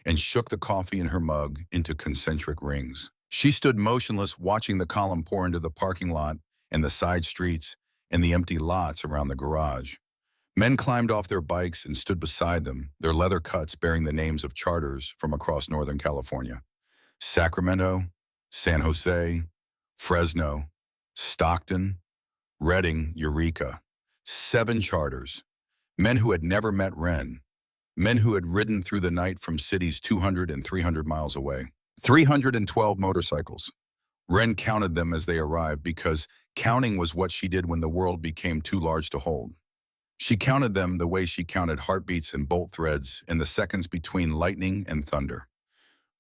Speaker 1: and shook the coffee in her mug into concentric rings. She stood motionless, watching the column pour into the parking lot and the side streets and the empty lots around the garage. Men climbed off their bikes and stood beside them, their leather cuts bearing the names of charters from across Northern California. Sacramento, San Jose, Fresno, Stockton, Redding, Eureka. 7 charters. Men who had never met Wren. Men who had ridden through the night from cities 200 and 300 miles away. 312 motorcycles. Wren counted them as they arrived because counting was what she did when the world became too large to hold. She counted them the way she counted heartbeats and bolt threads in the seconds between lightning and thunder.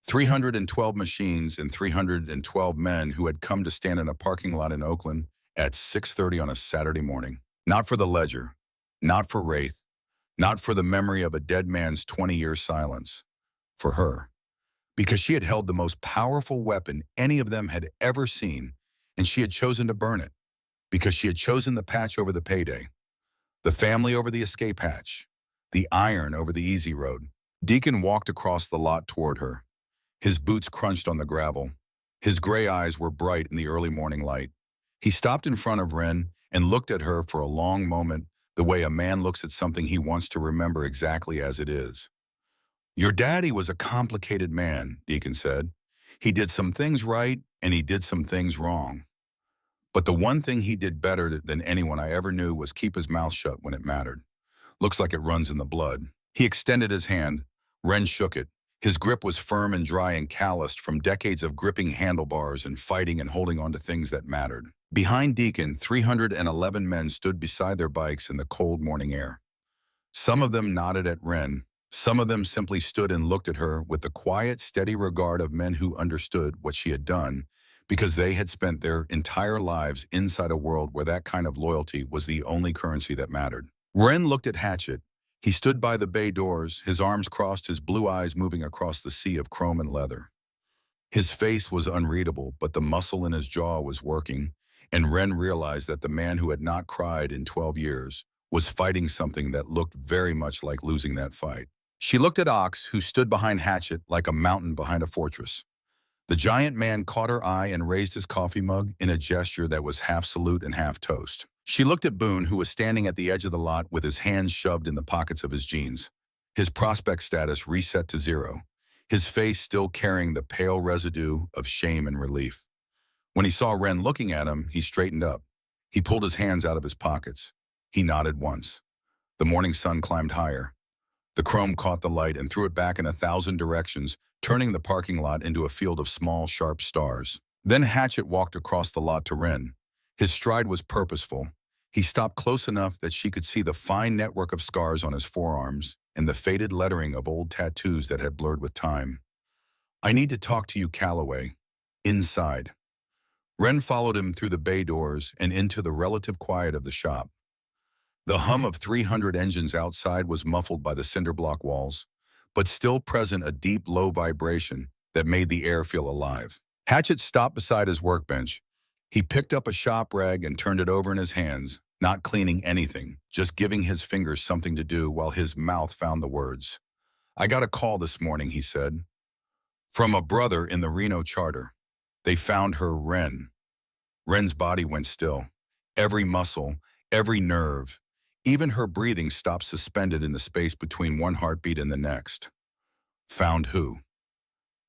Speaker 1: 312 machines and 312 men who had come to stand in a parking lot in Oakland at 6:30 on a Saturday morning. Not for the ledger, not for Wraith, not for the memory of a dead man's 20-year silence. For her. Because she had held the most powerful weapon any of them had ever seen, and she had chosen to burn it. Because she had chosen the patch over the payday, the family over the escape hatch, the iron over the easy road. Deacon walked across the lot toward her. His boots crunched on the gravel. His gray eyes were bright in the early morning light. He stopped in front of Wren and looked at her for a long moment, the way a man looks at something he wants to remember exactly as it is. Your daddy was a complicated man, Deacon said. He did some things right and he did some things wrong. But the one thing he did better than anyone I ever knew was keep his mouth shut when it mattered. Looks like it runs in the blood. He extended his hand. Wren shook it. His grip was firm and dry and calloused from decades of gripping handlebars and fighting and holding on to things that mattered. Behind Deacon, 311 men stood beside their bikes in the cold morning air. Some of them nodded at Wren. Some of them simply stood and looked at her with the quiet, steady regard of men who understood what she had done because they had spent their entire lives inside a world where that kind of loyalty was the only currency that mattered. Wren looked at Hatchet. He stood by the bay doors, his arms crossed, his blue eyes moving across the sea of chrome and leather. His face was unreadable, but the muscle in his jaw was working, and Wren realized that the man who had not cried in 12 years was fighting something that looked very much like losing that fight. She looked at Ox, who stood behind Hatchet like a mountain behind a fortress. The giant man caught her eye and raised his coffee mug in a gesture that was half salute and half toast. She looked at Boone, who was standing at the edge of the lot with his hands shoved in the pockets of his jeans. His prospect status reset to 0, his face still carrying the pale residue of shame and relief. When he saw Wren looking at him, he straightened up. He pulled his hands out of his pockets. He nodded once. The morning sun climbed higher. The chrome caught the light and threw it back in 1,000 directions, turning the parking lot into a field of small, sharp stars. Then Hatchet walked across the lot to Wren. His stride was purposeful. He stopped close enough that she could see the fine network of scars on his forearms and the faded lettering of old tattoos that had blurred with time. I need to talk to you, Calloway. Inside. Wren followed him through the bay doors and into the relative quiet of the shop. The hum of 300 engines outside was muffled by the cinder block walls, but still present a deep, low vibration that made the air feel alive. Hatchet stopped beside his workbench. He picked up a shop rag and turned it over in his hands, not cleaning anything, just giving his fingers something to do while his mouth found the words. I got a call this morning, he said, from a brother in the Reno charter. They found her, Wren. Wren's body went still. Every muscle, every nerve, even her breathing stopped suspended in the space between one heartbeat and the next. Found who?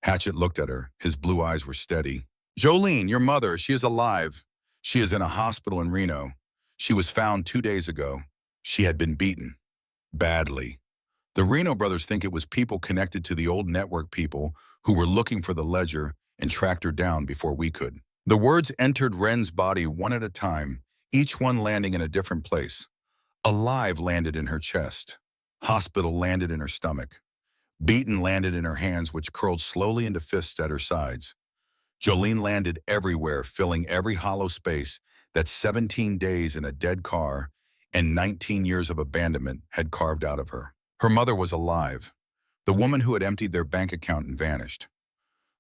Speaker 1: Hatchet looked at her. His blue eyes were steady. Jolene, your mother, she is alive. She is in a hospital in Reno. She was found 2 days ago. She had been beaten. Badly. The Reno brothers think it was people connected to the old network people who were looking for the ledger and tracked her down before we could. The words entered Wren's body one at a time, each one landing in a different place. Alive landed in her chest. Hospital landed in her stomach. Beaten landed in her hands, which curled slowly into fists at her sides. Jolene landed everywhere, filling every hollow space that 17 days in a dead car and 19 years of abandonment had carved out of her. Her mother was alive. The woman who had emptied their bank account and vanished.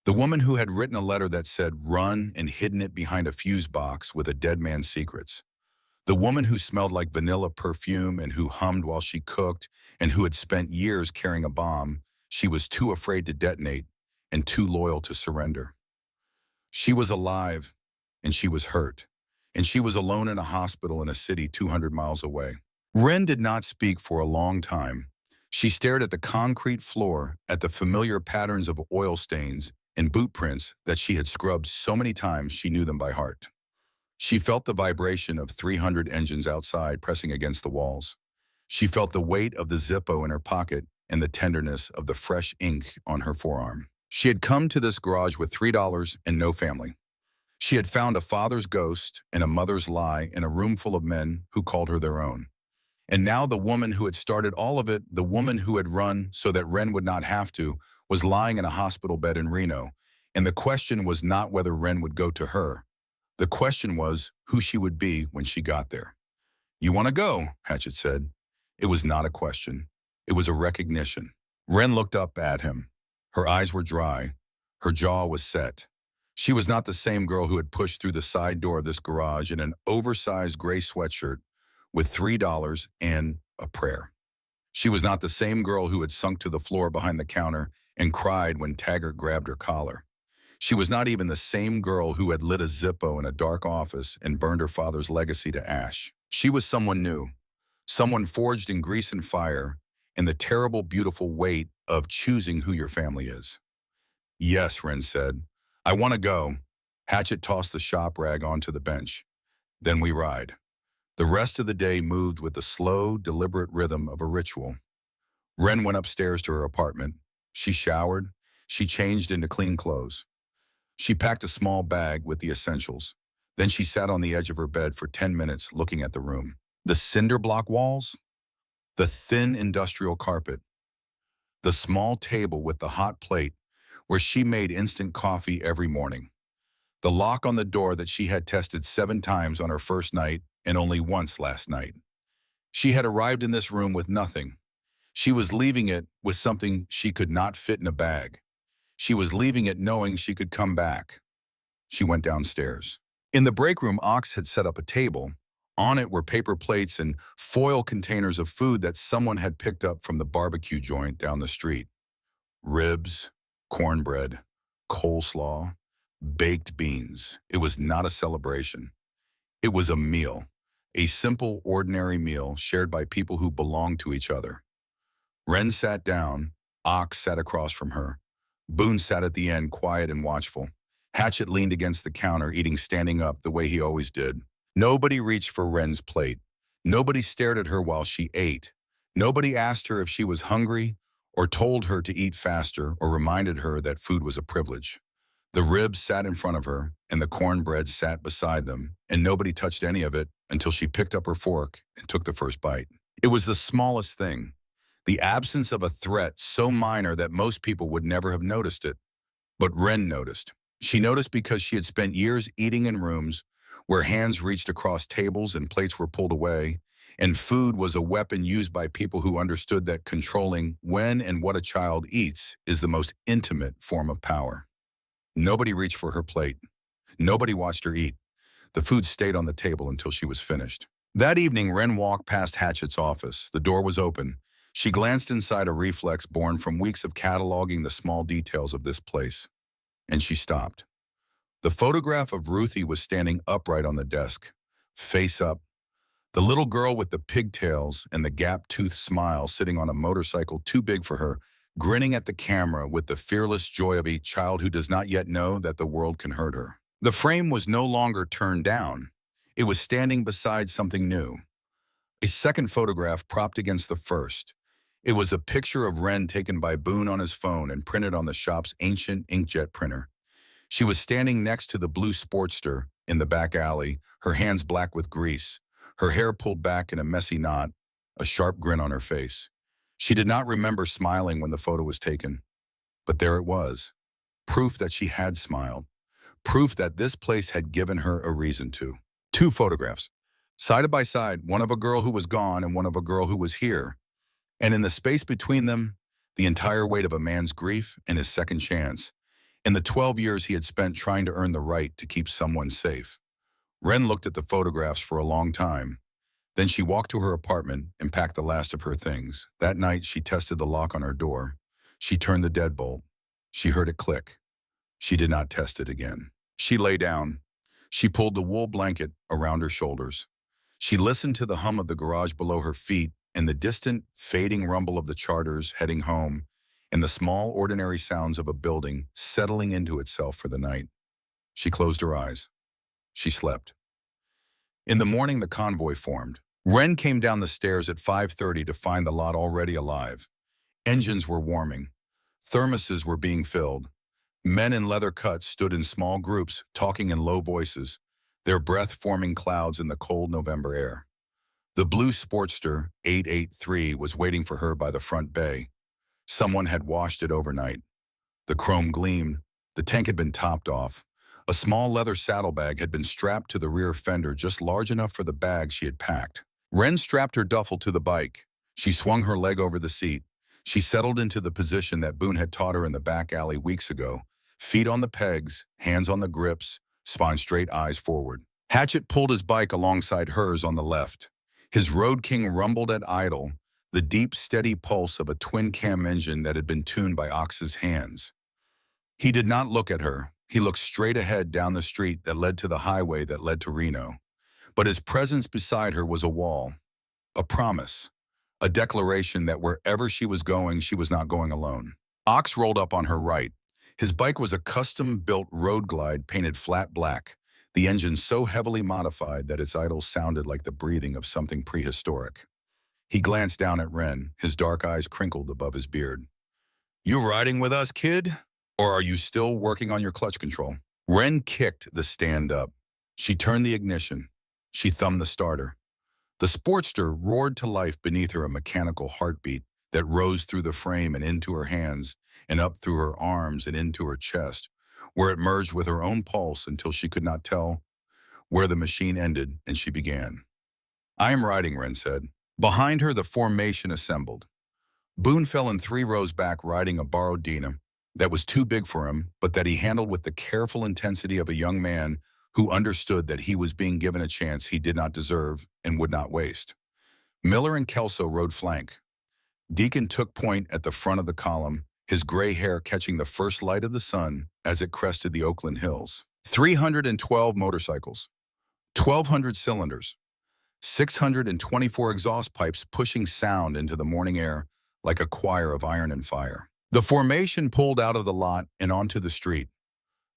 Speaker 1: The woman who had written a letter that said run and hidden it behind a fuse box with a dead man's secrets. The woman who smelled like vanilla perfume and who hummed while she cooked and who had spent years carrying a bomb she was too afraid to detonate and too loyal to surrender. She was alive, and she was hurt, and she was alone in a hospital in a city 200 miles away. Wren did not speak for a long time. She stared at the concrete floor, at the familiar patterns of oil stains and boot prints that she had scrubbed so many times she knew them by heart. She felt the vibration of 300 engines outside pressing against the walls. She felt the weight of the Zippo in her pocket and the tenderness of the fresh ink on her forearm. She had come to this garage with $3 and no family. She had found a father's ghost and a mother's lie in a room full of men who called her their own. And now the woman who had started all of it, the woman who had run so that Ren would not have to, was lying in a hospital bed in Reno. And the question was not whether Ren would go to her. The question was who she would be when she got there. "You want to go?" Hatchet said. It was not a question. It was a recognition. Ren looked up at him. Her eyes were dry. Her jaw was set. She was not the same girl who had pushed through the side door of this garage in an oversized gray sweatshirt with $3 and a prayer. She was not the same girl who had sunk to the floor behind the counter and cried when Taggart grabbed her collar. She was not even the same girl who had lit a Zippo in a dark office and burned her father's legacy to ash. She was someone new, someone forged in grease and fire, and the terrible, beautiful weight of choosing who your family is. "Yes," Ren said. "I want to go." Hatchet tossed the shop rag onto the bench. "Then we ride." The rest of the day moved with the slow, deliberate rhythm of a ritual. Ren went upstairs to her apartment. She showered. She changed into clean clothes. She packed a small bag with the essentials. Then she sat on the edge of her bed for 10 minutes looking at the room. The cinder block walls, the thin industrial carpet, the small table with the hot plate where she made instant coffee every morning, the lock on the door that she had tested 7 times on her first night and only once last night. She had arrived in this room with nothing. She was leaving it with something she could not fit in a bag. She was leaving it knowing she could come back. She went downstairs. In the break room, Ox had set up a table. On it were paper plates and foil containers of food that someone had picked up from the barbecue joint down the street. Ribs, cornbread, coleslaw, baked beans. It was not a celebration. It was a meal, a simple, ordinary meal shared by people who belonged to each other. Ren sat down. Ox sat across from her. Boone sat at the end, quiet and watchful. Hatchet leaned against the counter, eating standing up the way he always did. Nobody reached for Ren's plate. Nobody stared at her while she ate. Nobody asked her if she was hungry or told her to eat faster or reminded her that food was a privilege. The ribs sat in front of her and the cornbread sat beside them, and nobody touched any of it until she picked up her fork and took the first bite. It was the smallest thing, the absence of a threat so minor that most people would never have noticed it. But Ren noticed. She noticed because she had spent years eating in rooms where hands reached across tables and plates were pulled away, and food was a weapon used by people who understood that controlling when and what a child eats is the most intimate form of power. Nobody reached for her plate. Nobody watched her eat. The food stayed on the table until she was finished. That evening, Ren walked past Hatchet's office. The door was open. She glanced inside, a reflex born from weeks of cataloging the small details of this place. And she stopped. The photograph of Ruthie was standing upright on the desk, face up. The little girl with the pigtails and the gap-toothed smile sitting on a motorcycle too big for her, grinning at the camera with the fearless joy of a child who does not yet know that the world can hurt her. The frame was no longer turned down. It was standing beside something new. A second photograph propped against the first. It was a picture of Ren taken by Boone on his phone and printed on the shop's ancient inkjet printer. She was standing next to the blue Sportster in the back alley, her hands black with grease, her hair pulled back in a messy knot, a sharp grin on her face. She did not remember smiling when the photo was taken. But there it was, proof that she had smiled, proof that this place had given her a reason to. 2 photographs, side by side, one of a girl who was gone and one of a girl who was here. And in the space between them, the entire weight of a man's grief and his second chance, in the 12 years he had spent trying to earn the right to keep someone safe. Ren looked at the photographs for a long time. Then she walked to her apartment and packed the last of her things. That night, she tested the lock on her door. She turned the deadbolt. She heard it click. She did not test it again. She lay down. She pulled the wool blanket around her shoulders. She listened to the hum of the garage below her feet and the distant, fading rumble of the charters heading home and the small, ordinary sounds of a building settling into itself for the night. She closed her eyes. She slept. In the morning, the convoy formed. Ren came down the stairs at 5:30 to find the lot already alive. Engines were warming. Thermoses were being filled. Men in leather cuts stood in small groups, talking in low voices, their breath forming clouds in the cold November air. The blue Sportster 883 was waiting for her by the front bay. Someone had washed it overnight. The chrome gleamed. The tank had been topped off. A small leather saddlebag had been strapped to the rear fender just large enough for the bag she had packed. Wren strapped her duffel to the bike. She swung her leg over the seat. She settled into the position that Boone had taught her in the back alley weeks ago. Feet on the pegs, hands on the grips, spine straight, eyes forward. Hatchet pulled his bike alongside hers on the left. His Road King rumbled at idle, the deep, steady pulse of a twin-cam engine that had been tuned by Ox's hands. He did not look at her. He looked straight ahead down the street that led to the highway that led to Reno. But his presence beside her was a wall, a promise, a declaration that wherever she was going, she was not going alone. Ox rolled up on her right. His bike was a custom-built Road Glide painted flat black, the engine so heavily modified that its idle sounded like the breathing of something prehistoric. He glanced down at Wren, his dark eyes crinkled above his beard. "You riding with us, kid? Or are you still working on your clutch control?" Wren kicked the stand up. She turned the ignition. She thumbed the starter. The Sportster roared to life beneath her, a mechanical heartbeat that rose through the frame and into her hands and up through her arms and into her chest, where it merged with her own pulse until she could not tell where the machine ended and she began. "I am riding," Wren said. Behind her, the formation assembled. Boone fell in 3 rows back riding a borrowed Dina that was too big for him, but that he handled with the careful intensity of a young man who understood that he was being given a chance he did not deserve and would not waste. Miller and Kelso rode flank. Deacon took point at the front of the column, his gray hair catching the first light of the sun as it crested the Oakland hills. 312 motorcycles, 1,200 cylinders, 624 exhaust pipes pushing sound into the morning air like a choir of iron and fire. The formation pulled out of the lot and onto the street.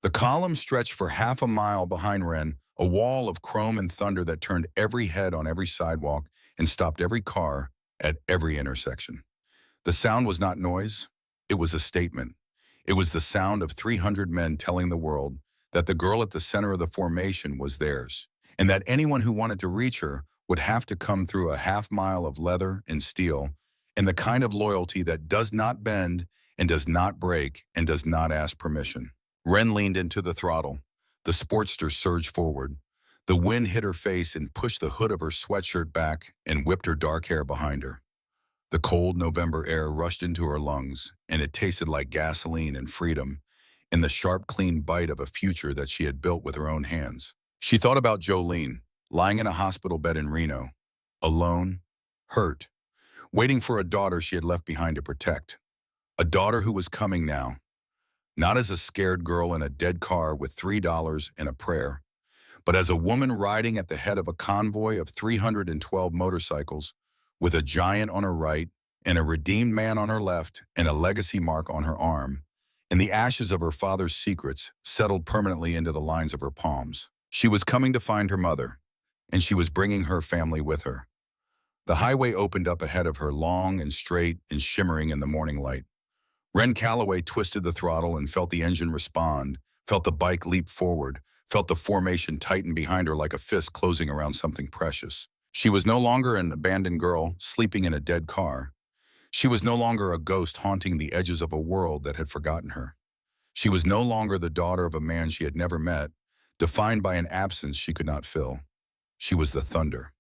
Speaker 1: The column stretched for half a mile behind Wren, a wall of chrome and thunder that turned every head on every sidewalk and stopped every car at every intersection. The sound was not noise, it was a statement. It was the sound of 300 men telling the world that the girl at the center of the formation was theirs, and that anyone who wanted to reach her would have to come through a half mile of leather and steel, and the kind of loyalty that does not bend and does not break and does not ask permission. Wren leaned into the throttle. The Sportster surged forward. The wind hit her face and pushed the hood of her sweatshirt back and whipped her dark hair behind her. The cold November air rushed into her lungs, and it tasted like gasoline and freedom, and the sharp, clean bite of a future that she had built with her own hands. She thought about Jolene, lying in a hospital bed in Reno, alone, hurt, waiting for a daughter she had left behind to protect. A daughter who was coming now, not as a scared girl in a dead car with $3 and a prayer, but as a woman riding at the head of a convoy of 312 motorcycles, with a giant on her right and a redeemed man on her left and a legacy mark on her arm, and the ashes of her father's secrets settled permanently into the lines of her palms. She was coming to find her mother, and she was bringing her family with her. The highway opened up ahead of her, long and straight and shimmering in the morning light. Wren Calloway twisted the throttle and felt the engine respond, felt the bike leap forward, felt the formation tighten behind her like a fist closing around something precious. She was no longer an abandoned girl sleeping in a dead car. She was no longer a ghost haunting the edges of a world that had forgotten her. She was no longer the daughter of a man she had never met, defined by an absence she could not fill. She was the thunder.